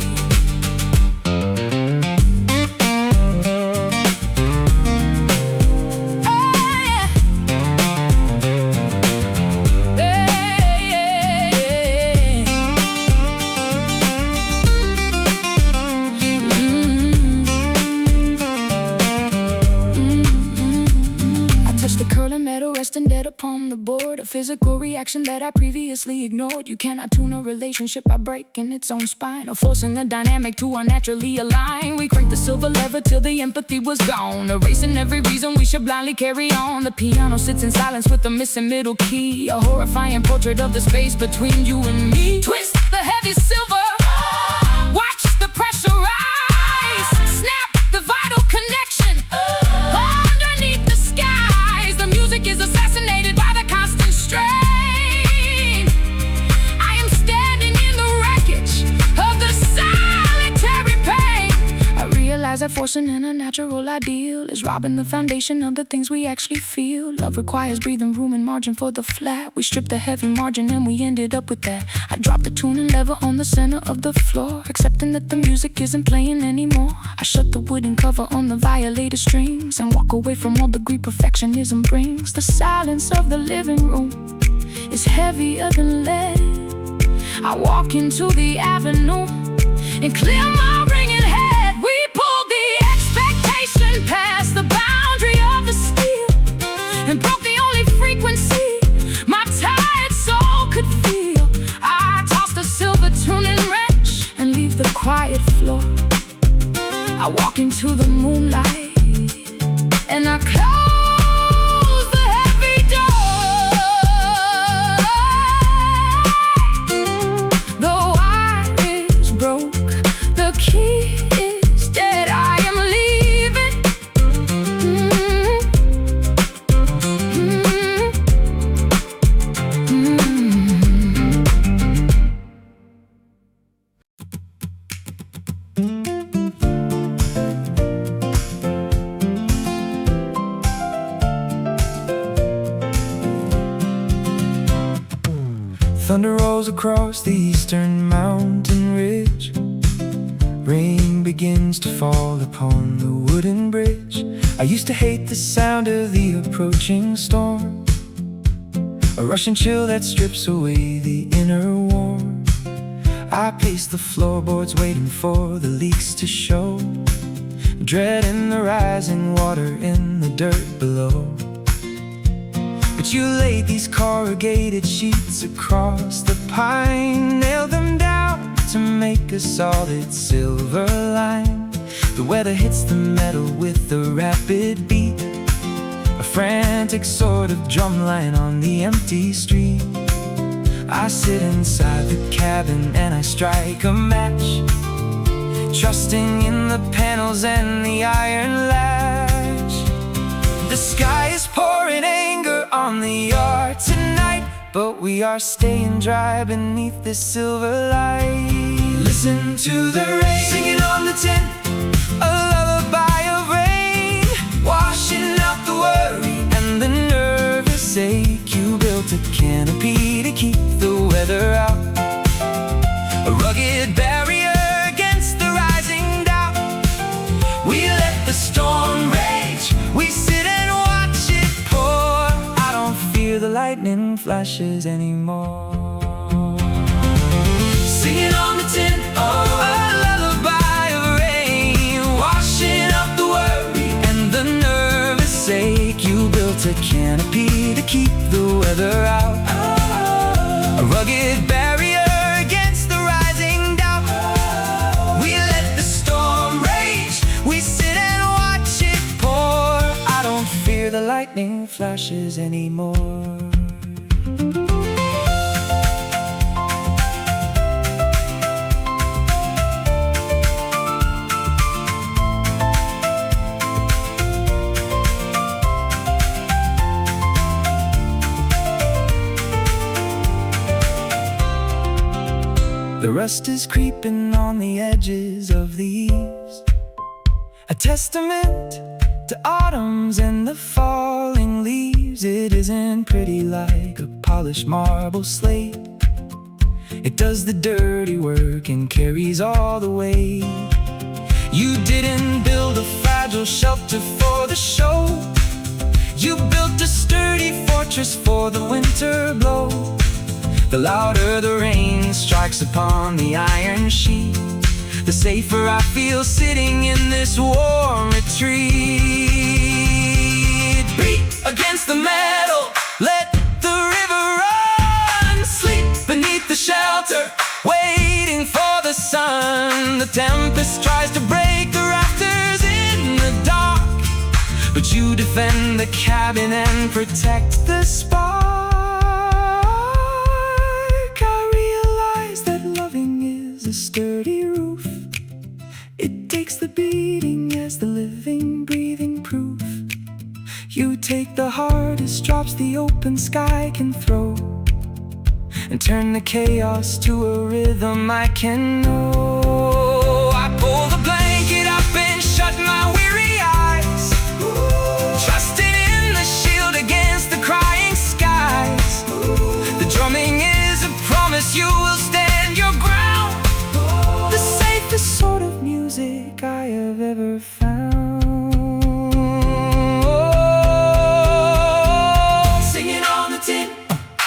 Resting dead upon the board, a physical reaction that I previously ignored. You cannot tune a relationship by breaking its own spine or forcing a dynamic to unnaturally align. We cranked the silver lever till the empathy was gone, erasing every reason we should blindly carry on. The piano sits in silence with the missing middle key, a horrifying portrait of the space between you and me. Twist the heavy silver, watch the pressure rise, snap the vital connection. Underneath the skies, the music is assassinated by the constant strain. I am standing in the wreckage of the solitary pain. I realize that forcing in a natural ideal is robbing the foundation of the things we actually feel. Love requires breathing room and margin for the flat. We stripped the heavy margin and we ended up with that. I dropped the tuning lever on the center of the floor, accepting that the music isn't playing anymore. I shut the wooden cover on the violated strings and walk away from all the greed perfectionism brings. The silence of the living room is heavier than lead. I walk into the avenue and clear my ringing head. We pulled the expectation past the boundary of the steel and broke the only frequency my tired soul could feel. I tossed a silver tuning wrench and leave the quiet floor. I walk into the moonlight and I close the heavy door. The wire is broke, the key is dead. I am leaving. Thunder rolls across the eastern mountain ridge. Rain begins to fall upon the wooden bridge. I used to hate the sound of the approaching storm, a rushing chill that strips away the inner warmth. I pace the floorboards waiting for the leaks to show, dreading the rising water in the dirt below. But you laid these corrugated sheets across the pine, nailed them down to make a solid silver line. The weather hits the metal with a rapid beat, a frantic sort of drumline on the empty street. I sit inside the cabin and I strike a match, trusting in the panels and the iron latch. The sky is pouring anger on the yard tonight, but we are staying dry beneath this silver light. Listen to the rain singing on the tin, a lullaby of rain, washing out the worry and the nervous ache. You built a canopy to keep the weather out, a rugged barrier against the rising doubt. We let the storm rage, we sit and watch it pour. I don't fear the lightning flashes anymore. Singing on the tin, oh, a lullaby of rain, washing out the worry and the nervous ache. You built a canopy to keep the weather out, a rugged barrier against the rising doubt. We let the storm rage, we sit and watch it pour. I don't fear the lightning flashes anymore. The rust is creeping on the edges of the east, a testament to autumns and the falling leaves. It isn't pretty like a polished marble slate, It does the dirty work and carries all the weight. You didn't build a fragile shelter for the show. You built a sturdy fortress for the winter blow. The louder the rain strikes upon the iron sheet, the safer I feel sitting in this warm retreat. Beat against the metal, let the river run. Sleep beneath the shelter, waiting for the sun. The tempest tries to break the rafters in the dark, but you defend the cabin and protect the spark. I realize that loving is a sturdy roof. It takes the beating as the living, breathing proof. You take the hardest drops the open sky can throw, and turn the chaos to a rhythm I can know. I pull the blanket up and shut my weary eyes, trusting in the shield against the crying skies. The drumming is a promise you will stand your ground, the safest sort of music I have ever found. Singing on the tin,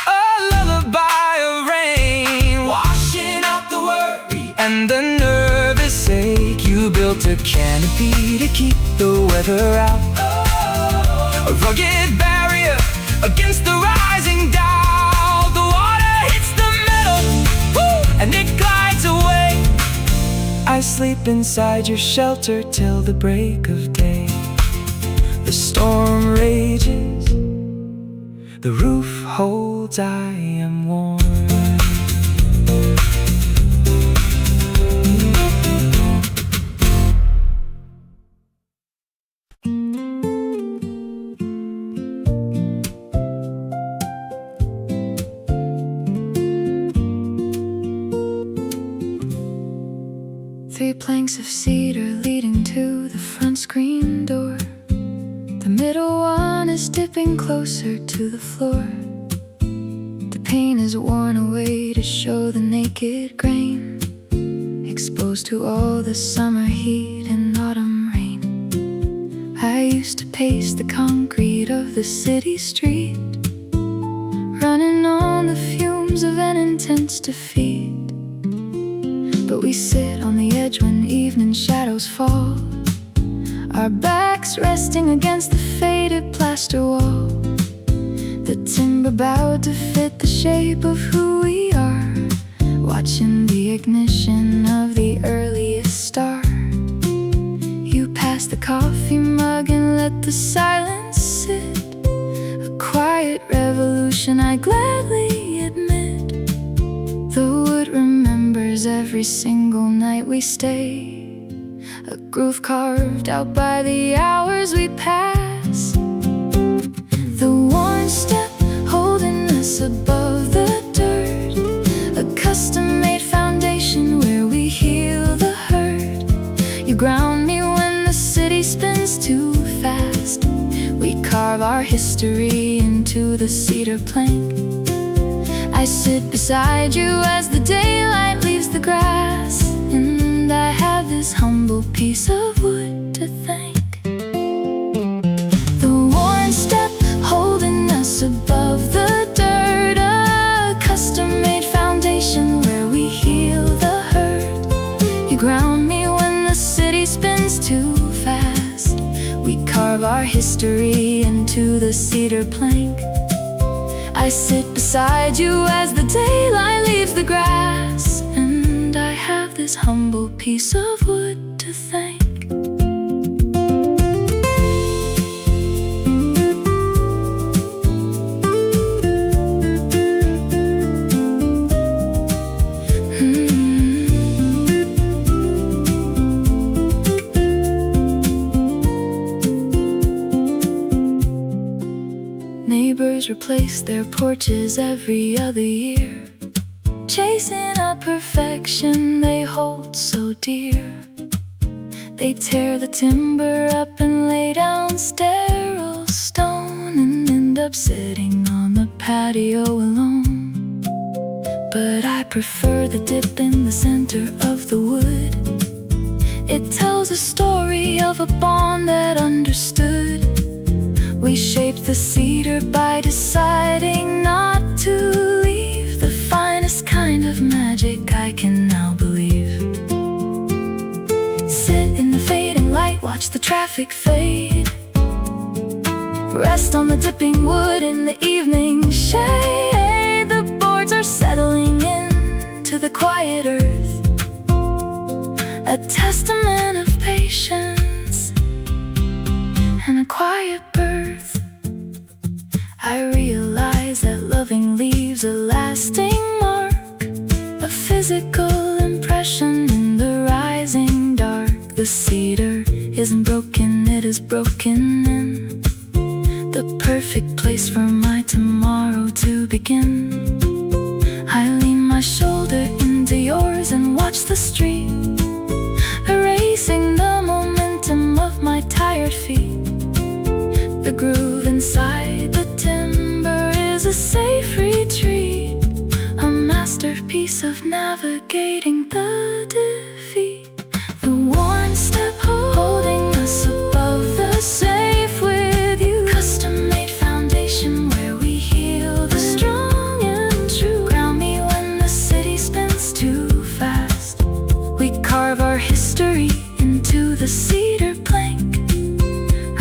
a lullaby of rain, washing out the worry and the nervous ache. You built a canopy to keep the weather out, a rugged barrier against the rising Dow. The water hits the metal, woo, and it glides away. I sleep inside your shelter till the break of day. The storm rages, the roof holds, I am warm. Three planks of cedar leading to the front screen door. The middle one is dipping closer to the floor. The paint is worn away to show the naked grain, exposed to all the summer heat and autumn rain. I used to pace the concrete of the city street, running on the fumes of an intense defeat. But we sit on the edge when evening shadows fall, our backs resting against the faded plaster wall. The timber bowed to fit the shape of who we are, watching the ignition of the earliest star. You pass the coffee mug and let the silence sit, a quiet revolution I gladly admit. The wood remembers every single night we stay, a groove carved out by the hours we pass. The worn step holding us above the dirt, a custom-made foundation where we heal the hurt. You ground me when the city spins too fast. We carve our history into the cedar plank. I sit beside you as the daylight leaves the grass, and I have this humble piece of wood to thank. The worn step holding us above the dirt, a custom-made foundation where we heal the hurt. You ground me when the city spins too fast. We carve our history into the cedar plank. I sit beside you as the daylight leaves the grass, and I have this humble piece of wood to thank. Neighbors replace their porches every other year, chasing a perfection they hold so dear. They tear the timber up and lay down sterile stone, and end up sitting on the patio alone. but I prefer the dip in the center of the wood. It tells a story of a bond that understood. We shaped the cedar by deciding not to leave. The finest kind of magic I can now believe. Sit in the fading light, watch the traffic fade. Rest on the dipping wood in the evening shade. The boards are settling in to the quiet earth, a testament of patience and a quiet birth. I realize that loving leaves a lasting mark, a physical impression in the rising dark. The cedar isn't broken, it is broken in, the perfect place for my tomorrow to begin. I lean my shoulder into yours and watch the stream, erasing the momentum of my tired feet. The groove inside the timber is a safe retreat, a masterpiece of navigating the defeat. The one step holding us above the safe with you, custom-made foundation where we heal the strong and true. Ground me when the city spins too fast. We carve our history into the cedar plank.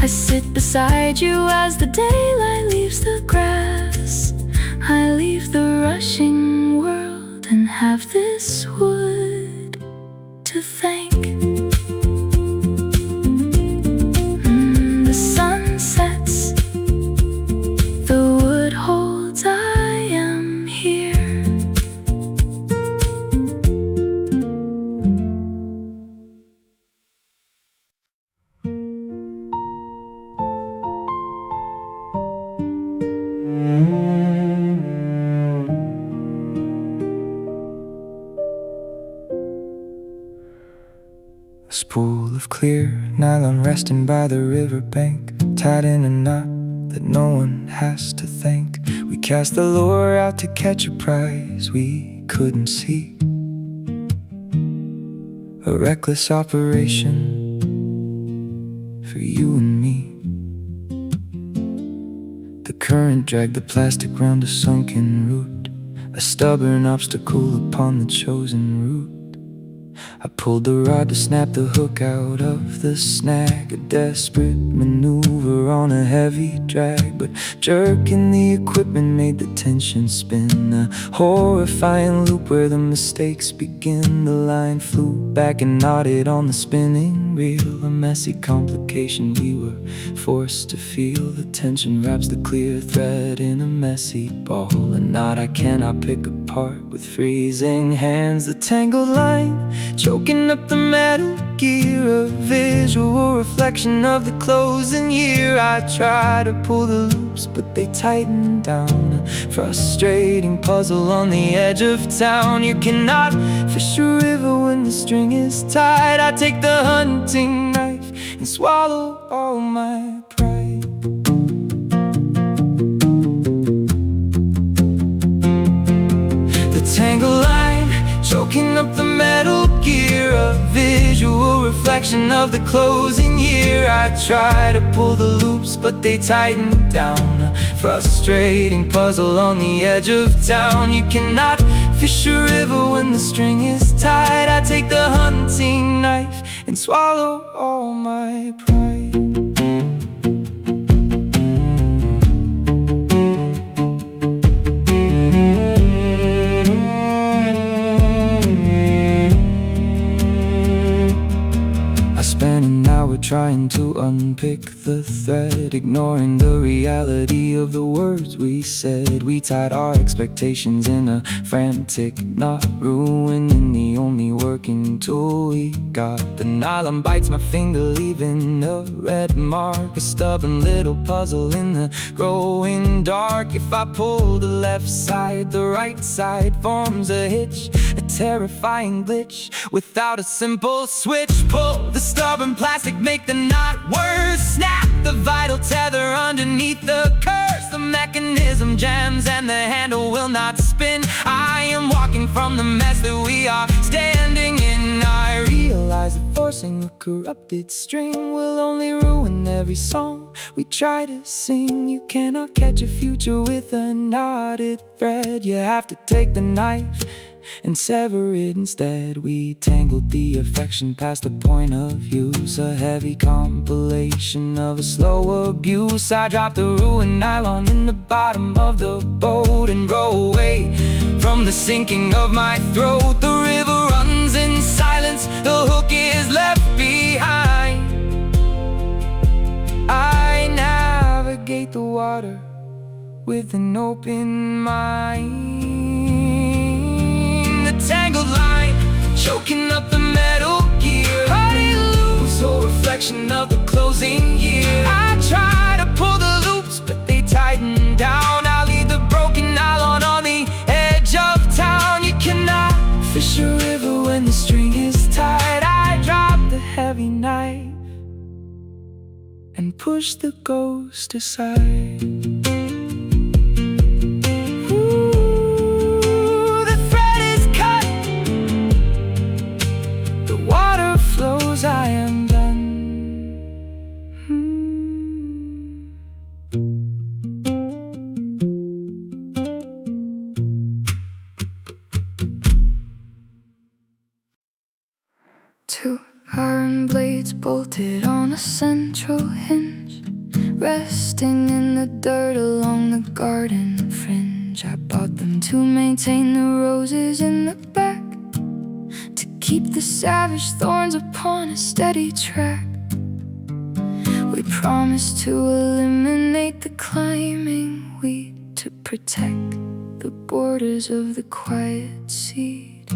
I sit beside you as the daylight leaves the grass. I leave the rushing world and have this wood to thank. The sun sets, the wood holds, I am here. A spool of clear nylon resting by the riverbank, tied in a knot that no one has to thank. We cast the lure out to catch a prize we couldn't see, a reckless operation for you and me. The current dragged the plastic round a sunken root, a stubborn obstacle upon the chosen route. I pulled the rod to snap the hook out of the snag, a desperate maneuver on a heavy drag, but jerking the equipment made the tension spin, a horrifying loop where the mistakes begin. The line flew back and knotted on the spinning reel, a messy complication we were forced to feel. The tension wraps the clear thread in a messy ball, a knot I cannot pick apart with freezing hands. The tangled line choking up the metal gear, a visual reflection of the closing year. I try to pull the loops but they tighten down, a frustrating puzzle on the edge of town. You cannot fish a river when the string is tied. I take the hunting knife and swallow all my pride. The tangled line choking up the metal gear, a visual reflection of the closing year. I try to pull the loops but they tighten down, a frustrating puzzle on the edge of town. You cannot fish a river when the string is tied. I take the hunting knife and swallow all my pride. Trying to unpick the thread, ignoring the reality of the words we said. We tied our expectations in a frantic knot, ruining the only working tool we got. The nylon bites my finger, leaving a red mark, a stubborn little puzzle in the growing dark. If I pull the left side, the right side forms a hitch, a terrifying glitch without a simple switch. Pull the stubborn plastic, make the knot worse. Snap the vital tether underneath the curse. the mechanism jams and the handle will not spin. I am walking from the mess that we are standing in. I realize that forcing a corrupted string will only ruin every song we try to sing. You cannot catch a future with a knotted thread. You have to take the knife and sever it instead. We tangled the affection past the point of use, a heavy compilation of a slow abuse. I dropped the ruined nylon in the bottom of the boat and row away from the sinking of my throat. The river runs in silence, the hook is left behind. I navigate the water with an open mind. The tangled line, choking up the metal gear, cutting loose, a reflection of the closing year. I try to pull the loops, but they tighten down. I leave the broken nylon on the edge of town. You cannot fish a river when the string is tied. I drop the heavy knife and push the ghost aside. I am done. Two iron blades bolted on a central hinge, resting in the dirt along the garden fringe. I bought them to maintain the roses in the back, keep the savage thorns upon a steady track. We promised to eliminate the climbing weed, to protect the borders of the quiet seed.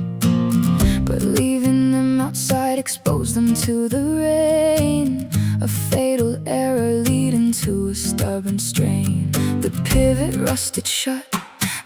But leaving them outside exposed them to the rain, a fatal error leading to a stubborn strain. The pivot rusted shut,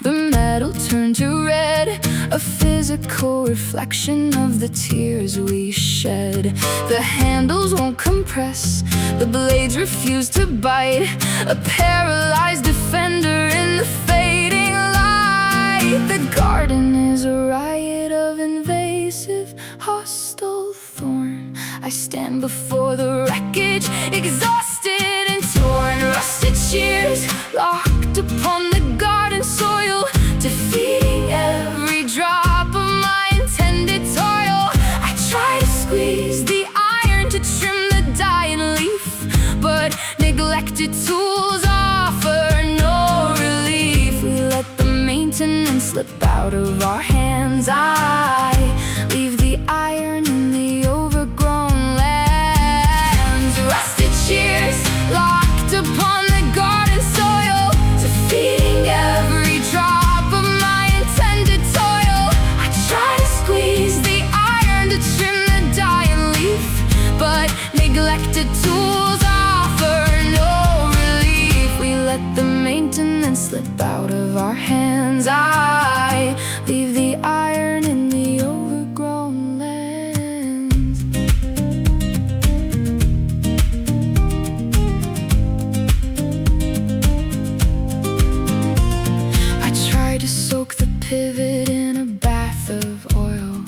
the metal turned to red, a physical reflection of the tears we shed. The handles won't compress, the blades refuse to bite, a paralyzed defender in the fading light. The garden is a riot of invasive, hostile thorn. I stand before the wreckage, exhausted and torn. Rusted shears locked upon the garden soil, defeating every drop of my intended toil. I try to squeeze the iron to trim the dying leaf, but neglected tools offer no relief. We let the maintenance slip out of our hands. I leave the iron in the overgrown lands. Rusted shears locked upon the garden soil, defeating every drop of my intended toil. I try to squeeze the iron to trim the dying leaf, but neglected tools offer no relief. We let the maintenance slip out of our hands. I leave the iron in the overgrown lands. I try to soak the pivot in a bath of oil,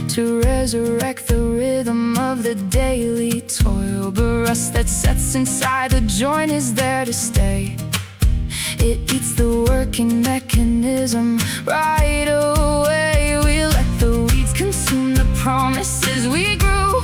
to resurrect the rhythm of the daily toil. But rust that sets inside the joint is there to stay. It eats the working mechanism right away. We let the weeds consume the promises we grew,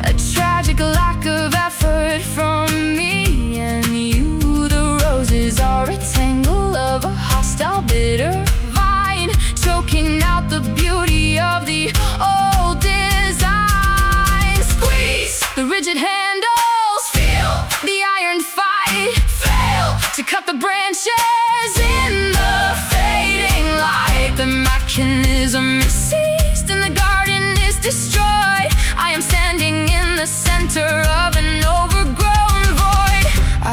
a tragic lack of effort from me and you. The roses are a tangle of a hostile bitter vine, choking out the beauty of the old design. Squeeze the rigid handles, feel the iron fight, fail to cut the branches in the fading light. The mechanism is seized and the garden is destroyed. I am standing in the center of an overgrown void.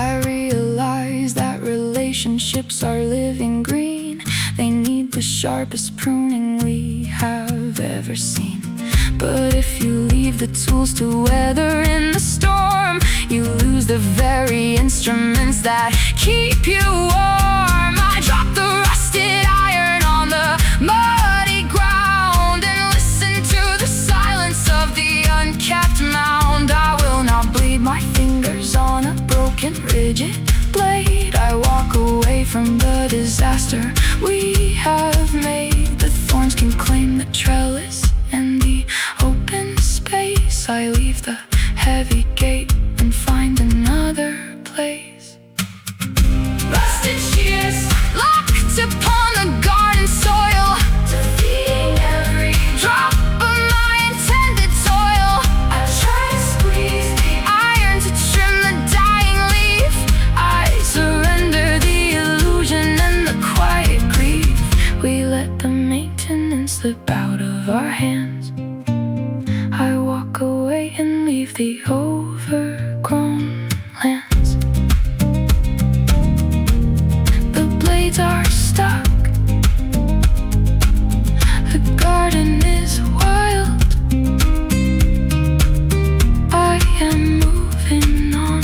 I realize that relationships are living green. They need the sharpest pruning we have ever seen. But if you leave the tools to weather in the storm, you lose the very instruments that keep you warm. I drop the rusted iron on the muddy ground and listen to the silence of the uncapped mound. I will not bleed my fingers on a broken, rigid blade. I walk away from the disaster we have made. The thorns can claim the trellis and the open space. I leave the heavy gate and find another place. Rusted shears locked upon the garden soil, defeating every drop of my intended toil. I try to squeeze the iron to trim the dying leaf. I surrender the illusion and the quiet grief. We let the maintenance slip out of our hands. I walk away and leave the overgrown lands. The blades are stuck. The garden is wild. I am moving on.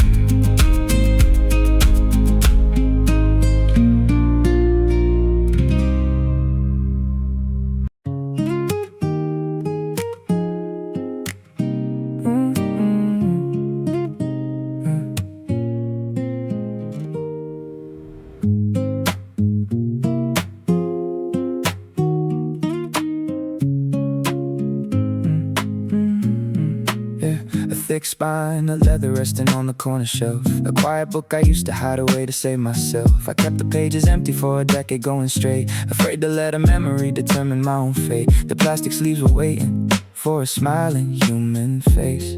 Thick spine, a leather resting on the corner shelf. A quiet book I used to hide away to save myself. I kept the pages empty for a decade going straight, afraid to let a memory determine my own fate. The plastic sleeves were waiting for a smiling human face.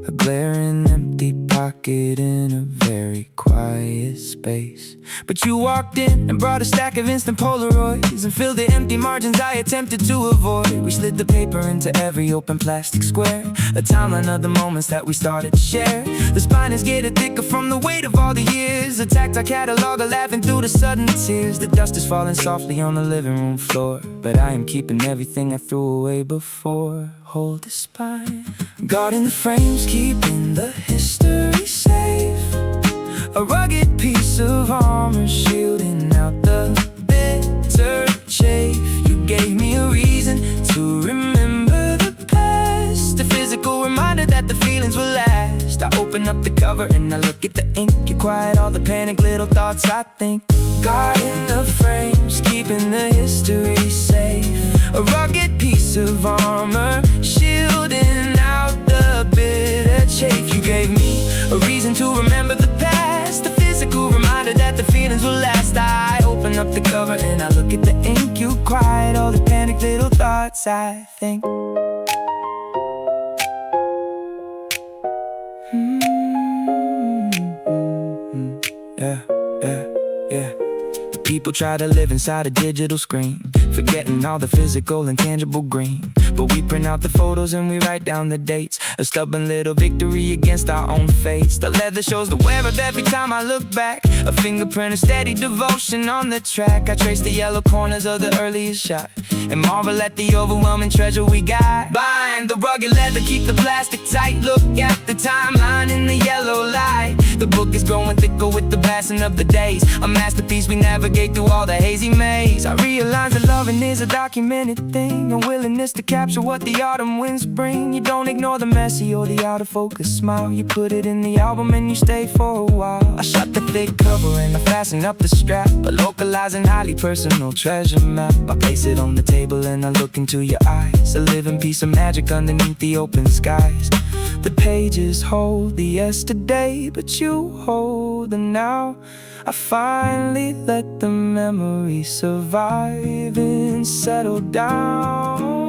A glaring empty pocket in a very quiet space. But you walked in and brought a stack of instant Polaroids and filled the empty margins I attempted to avoid. We slid the paper into every open plastic square, a timeline of the moments that we started to share. The spine is getting thicker from the weight of all the years. A tactile catalog of laughing through the sudden tears. The dust is falling softly on the living room floor, but I am keeping everything I threw away before. Hold the spine, guarding the frames, keeping the history safe. A rugged piece of armor shielding out the bitter chafe. You gave me a reason to remember the past, a physical reminder that the feelings will last. I open up the cover and I look at the ink. You quiet all the panic little thoughts I think. Guarding the frames, keeping the history safe. A rugged piece of armor shielding out the bitter chafe. You gave me a reason to remember the past, a physical reminder that the feelings will last. I open up the cover and I look at the ink. You quiet all the panic little thoughts I think. Yeah. People try to live inside a digital screen, forgetting all the physical and tangible green. But we print out the photos and we write down the dates, a stubborn little victory against our own fates. The leather shows the wear of every time I look back, a fingerprint of steady devotion on the track. I trace the yellow corners of the earliest shot and marvel at the overwhelming treasure we got. Bind the rugged leather, keep the plastic tight. Look at the timeline in the yellow light. The book is growing thicker with the passing of the days, a masterpiece we navigate through all the hazy maze. I realize that loving is a documented thing, a willingness to capture what the autumn winds bring. You don't ignore the messy or the out of focus smile. You put it in the album and you stay for a while. I shut the thick cover and I fasten up the strap, a localizing highly personal treasure map. I place it on the table and I look into your eyes, a living piece of magic underneath the open skies. The pages hold the yesterday, but you hold the now. I finally let the memory survive and settle down.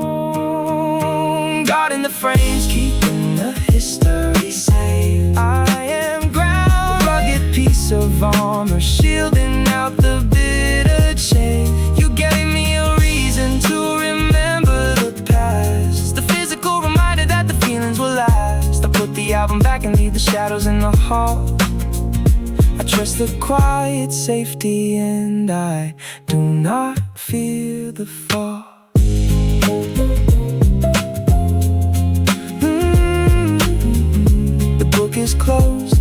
Guarding the frames, keeping the history safe. I am ground, a rugged piece of armor shielding out the bitter chafe. You gave me a reason to remember the past, the physical reminder that the feelings will last. I put the album back and leave the shadows in the hall. I trust the quiet safety and I do not fear the fall. is closed,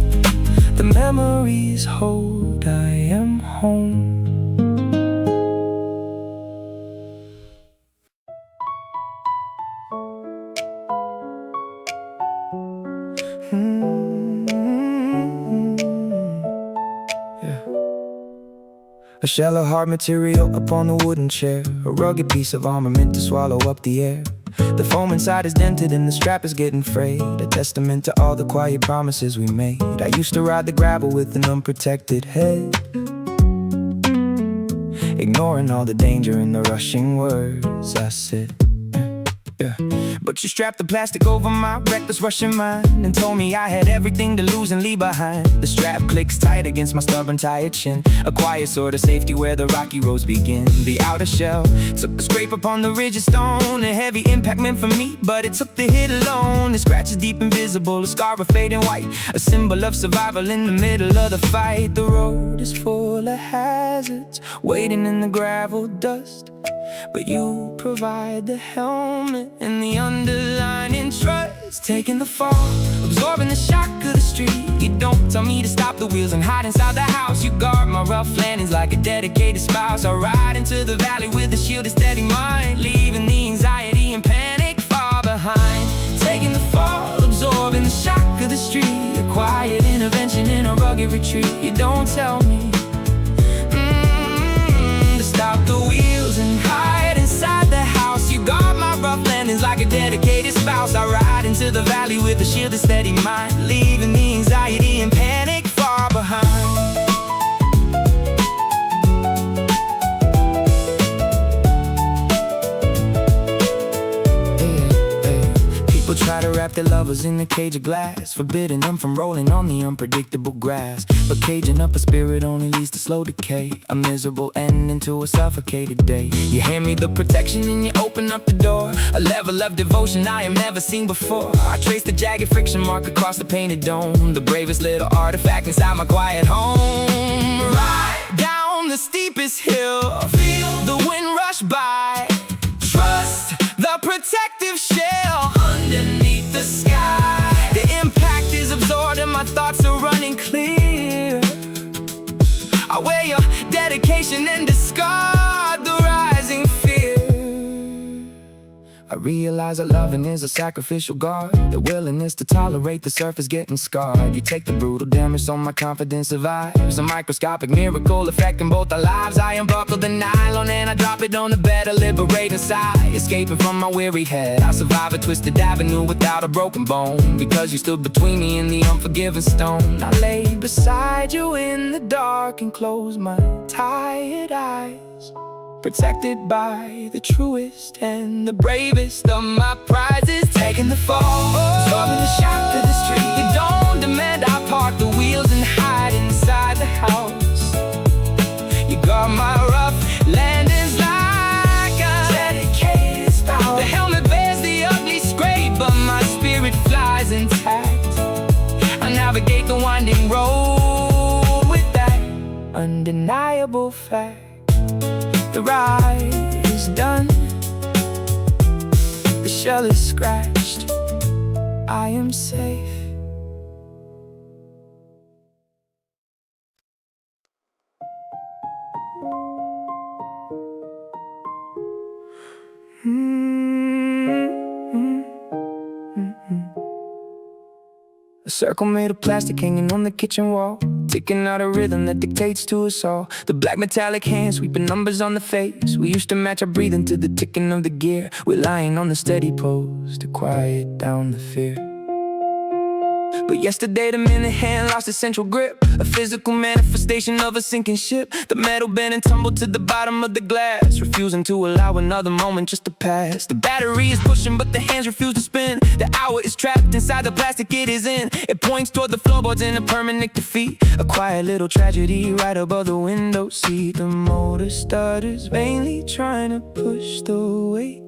the memories hold. I am home. A shell of hard material upon a wooden chair, a rugged piece of armor meant to swallow up the air. The foam inside is dented and the strap is getting frayed, a testament to all the quiet promises we made. I used to ride the gravel with an unprotected head, ignoring all the danger in the rushing words I said. But you strapped the plastic over my reckless rushing mind and told me I had everything to lose and leave behind. The strap clicks tight against my stubborn tired chin, a quiet sort of safety where the rocky roads begin. The outer shell took a scrape upon the rigid stone, a heavy impact meant for me, but it took the hit alone. The scratch is deep and visible, a scar of fading white, a symbol of survival in the middle of the fight. The road is full of hazards, waiting in the gravel dust, but you provide the helmet and the underlying trust. Taking the fall, absorbing the shock of the street. You don't tell me to stop the wheels and hide inside the house. You guard my rough landings like a dedicated spouse. I ride into the valley with a shield of steady mind, leaving the anxiety and panic far behind. Taking the fall, absorbing the shock of the street. A quiet intervention in a rugged retreat. You don't tell me to stop the wheels and hide inside the house. You guard my rough landings like a dedicated spouse. I ride into the valley with a shield of steady mind, leaving the anxiety and panic far behind. People try to wrap their lovers in a cage of glass, forbidding them from rolling on the unpredictable grass. But caging up a spirit only leads to slow decay, a miserable ending to a suffocated day. You hand me the protection and you open up the door, a level of devotion I have never seen before. I trace the jagged friction mark across the painted dome, the bravest little artifact inside my quiet home. Ride down the steepest hill, feel the wind rush by, trust the protective shell underneath the sky. The impact is absorbed and my thoughts are running clear. I wear your dedication and discard the rising fear. I realize that loving is a sacrificial guard, the willingness to tolerate the surface getting scarred. You take the brutal damage so my confidence survives, a microscopic miracle affecting both our lives. I unbuckle the nylon and I drop it on the bed, a liberating sigh, escaping from my weary head. I survive a twisted avenue without a broken bone, because you stood between me and the unforgiven stone. I lay beside you in the dark and close my tired eyes, protected by the truest and the bravest of my prizes. Taking the fall, absorbing the shock of the street. You don't demand I park the wheels and hide inside the house. You guard my rough landings like a dedicated spouse. The helmet bears the ugly scrape, but my spirit flies intact. I navigate the winding road with that undeniable fact. The ride is done, the shell is scratched, I am safe. A circle made of plastic hanging on the kitchen wall, ticking out a rhythm that dictates to us all. The black metallic hands sweeping numbers on the face. We used to match our breathing to the ticking of the gear. We're lying on the steady pose to quiet down the fear. But yesterday the minute hand lost its central grip, a physical manifestation of a sinking ship. The metal bent and tumbled to the bottom of the glass, refusing to allow another moment just to pass. The battery is pushing but the hands refuse to spin. The hour is trapped inside the plastic it is in. It points toward the floorboards in a permanent defeat. A quiet little tragedy right above the window seat. The motor stutters, vainly trying to push the weight.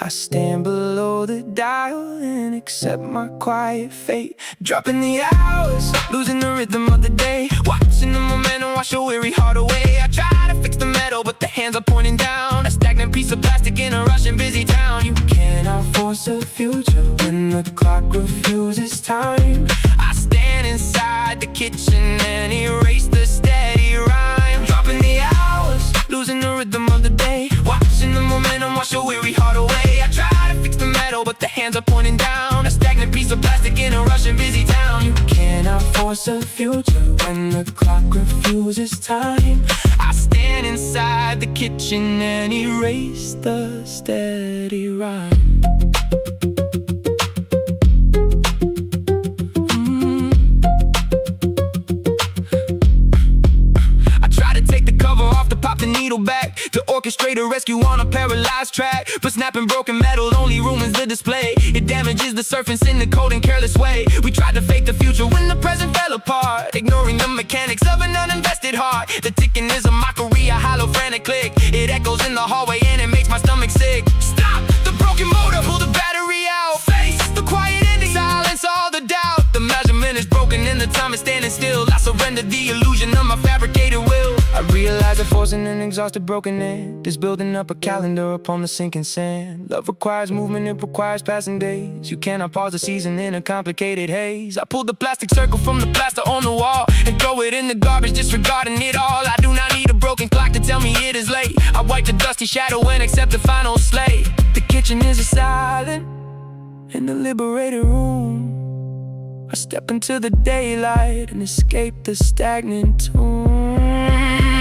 I stand below the dial and accept my quiet fate. Dropping the hours, losing the rhythm of the day, watching the momentum wash a weary heart away. I try to fix the metal but the hands are pointing down, a stagnant piece of plastic in a rushing busy town. You cannot force a future when the clock refuses time. I rhythm of the day, watching the momentum wash a weary heart away. I try to fix the metal, but the hands are pointing down. A stagnant piece of plastic in a rushing busy town. You cannot force a future when the clock refuses time. I stand inside the kitchen and erase the steady rhyme. Pop the needle back to orchestrate a rescue on a paralyzed track. But snapping broken metal only ruins the display. It damages the surface in a cold and careless way. We tried to fake the future when the present fell apart, ignoring the mechanics of an uninvested heart. The ticking is a mockery, a hollow frantic click. It echoes in the hallway and it makes my stomach sick. Stop the broken motor, pull the battery out. Face the quiet ending, silence all the doubt. The measurement is broken and the time is standing still. I surrender the illusion of my fabricated will. I realize that forcing an exhausted broken end is building up a calendar upon the sinking sand. Love requires movement, it requires passing days. You cannot pause the season in a complicated haze. I pull the plastic circle from the plaster on the wall and throw it in the garbage, disregarding it all. I do not need a broken clock to tell me it is late. I wipe the dusty shadow and accept the final slate. The kitchen is a silent in the liberated room. I step into the daylight and escape the stagnant tune.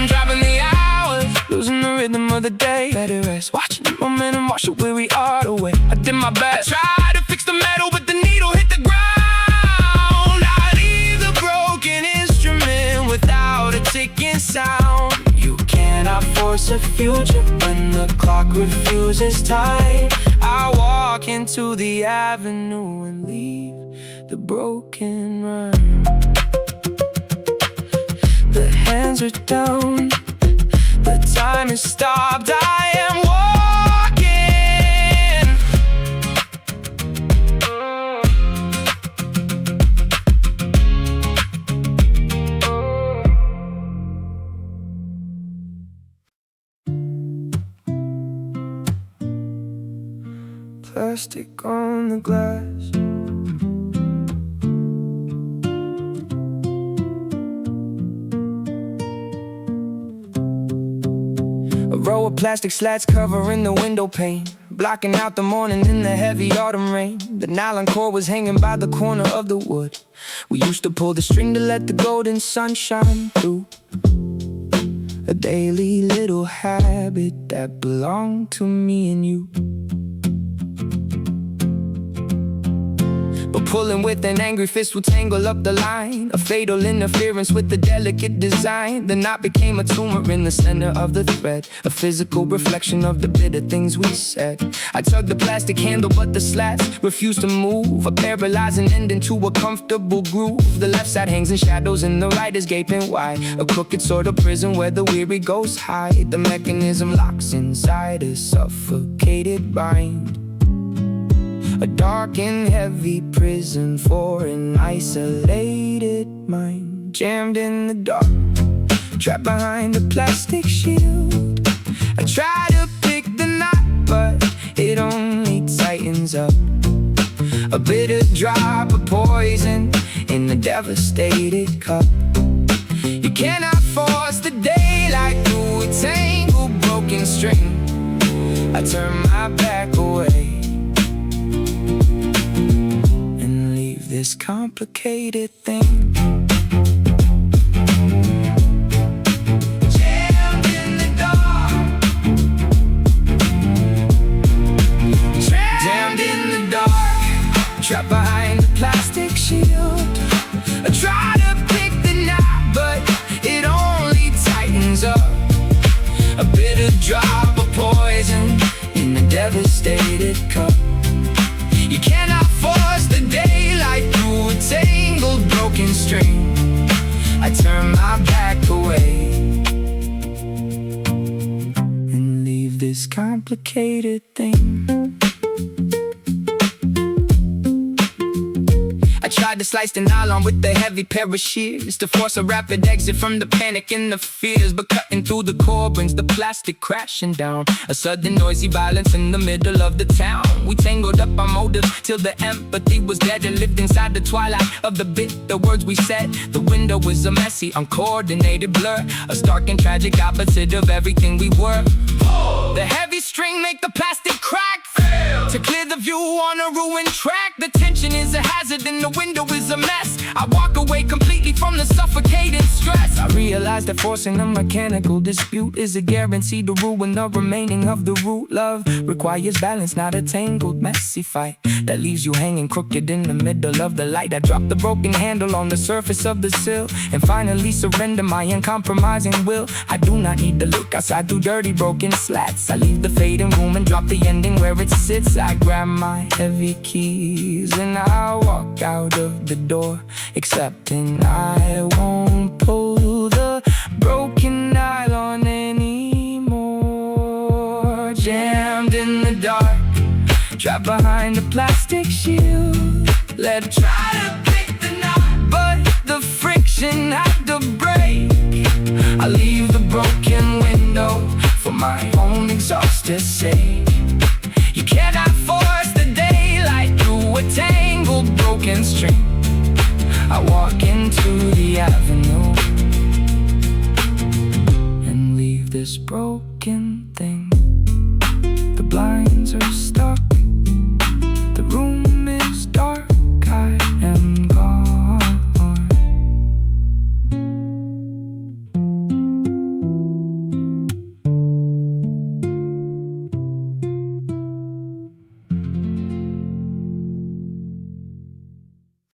Dropping the hours, losing the rhythm of the day. Better rest, watching the momentum wash a weary heart away. I did my best, I tried to fix the metal, but the needle hit the ground. I leave the broken instrument without a ticking sound. You cannot force a future when the clock refuses time. I walk into the avenue and leave the broken rhyme. The hands are down, the time has stopped, I am walking. Plastic on the glass, a row of plastic slats covering the window pane, blocking out the morning in the heavy autumn rain. The nylon cord was hanging by the corner of the wood. We used to pull the string to let the golden sun shine through. A daily little habit that belonged to me and you. But pulling with an angry fist will tangle up the line, a fatal interference with the delicate design. The knot became a tumor in the center of the thread, a physical reflection of the bitter things we said. I tugged the plastic handle but the slats refused to move, a paralyzing ending to a comfortable groove. The left side hangs in shadows and the right is gaping wide, a crooked sort of prison where the weary ghosts hide. The mechanism locks inside a suffocated bind, a dark and heavy prison for an isolated mind. Jammed in the dark, trapped behind a plastic shield. I try to pick the knot, but it only tightens up. A bitter drop of poison in the devastated cup. You cannot force the daylight through a tangled broken string. I turn my back away and leave this complicated thing. Jammed in the dark, jammed in the dark, trapped behind a plastic shield. I try to pick the knot, but it only tightens up. A bitter drop of poison in the devastated cup. You cannot force the daylight through a tangled broken string. I turn my back away and leave this complicated thing. I tried to slice the nylon with a heavy pair of shears to force a rapid exit from the panic and the fears. But cutting through the core brings the plastic crashing down. A sudden noisy violence in the middle of the town. We tangled up our motives till the empathy was dead and lived inside the twilight of the bitter words we said. The window was a messy, uncoordinated blur, a stark and tragic opposite of everything we were. The heavy string make the plastic crack. To clear the view on a ruined track. The tension is a hazard and the window is a mess. I walk away completely from the suffocating stress. I realize that forcing a mechanical dispute is a guarantee to ruin the remaining of the root. Love requires balance, not a tangled, messy fight that leaves you hanging crooked in the middle of the light. I drop the broken handle on the surface of the sill and finally surrender my uncompromising will. I do not need to look outside through dirty broken slats. I leave the fading room and drop the ending where it sits. I grab my heavy keys and I walk out of the door, accepting I won't pull the broken nylon anymore. Jammed in the dark, trapped behind a plastic shield. Let it try to pick the knot, but the friction had to break. I leave the broken window for my own exhausted sake. You cannot force the daylight through a tangled broken string. I walk into the avenue and leave this broken thing. The blinds are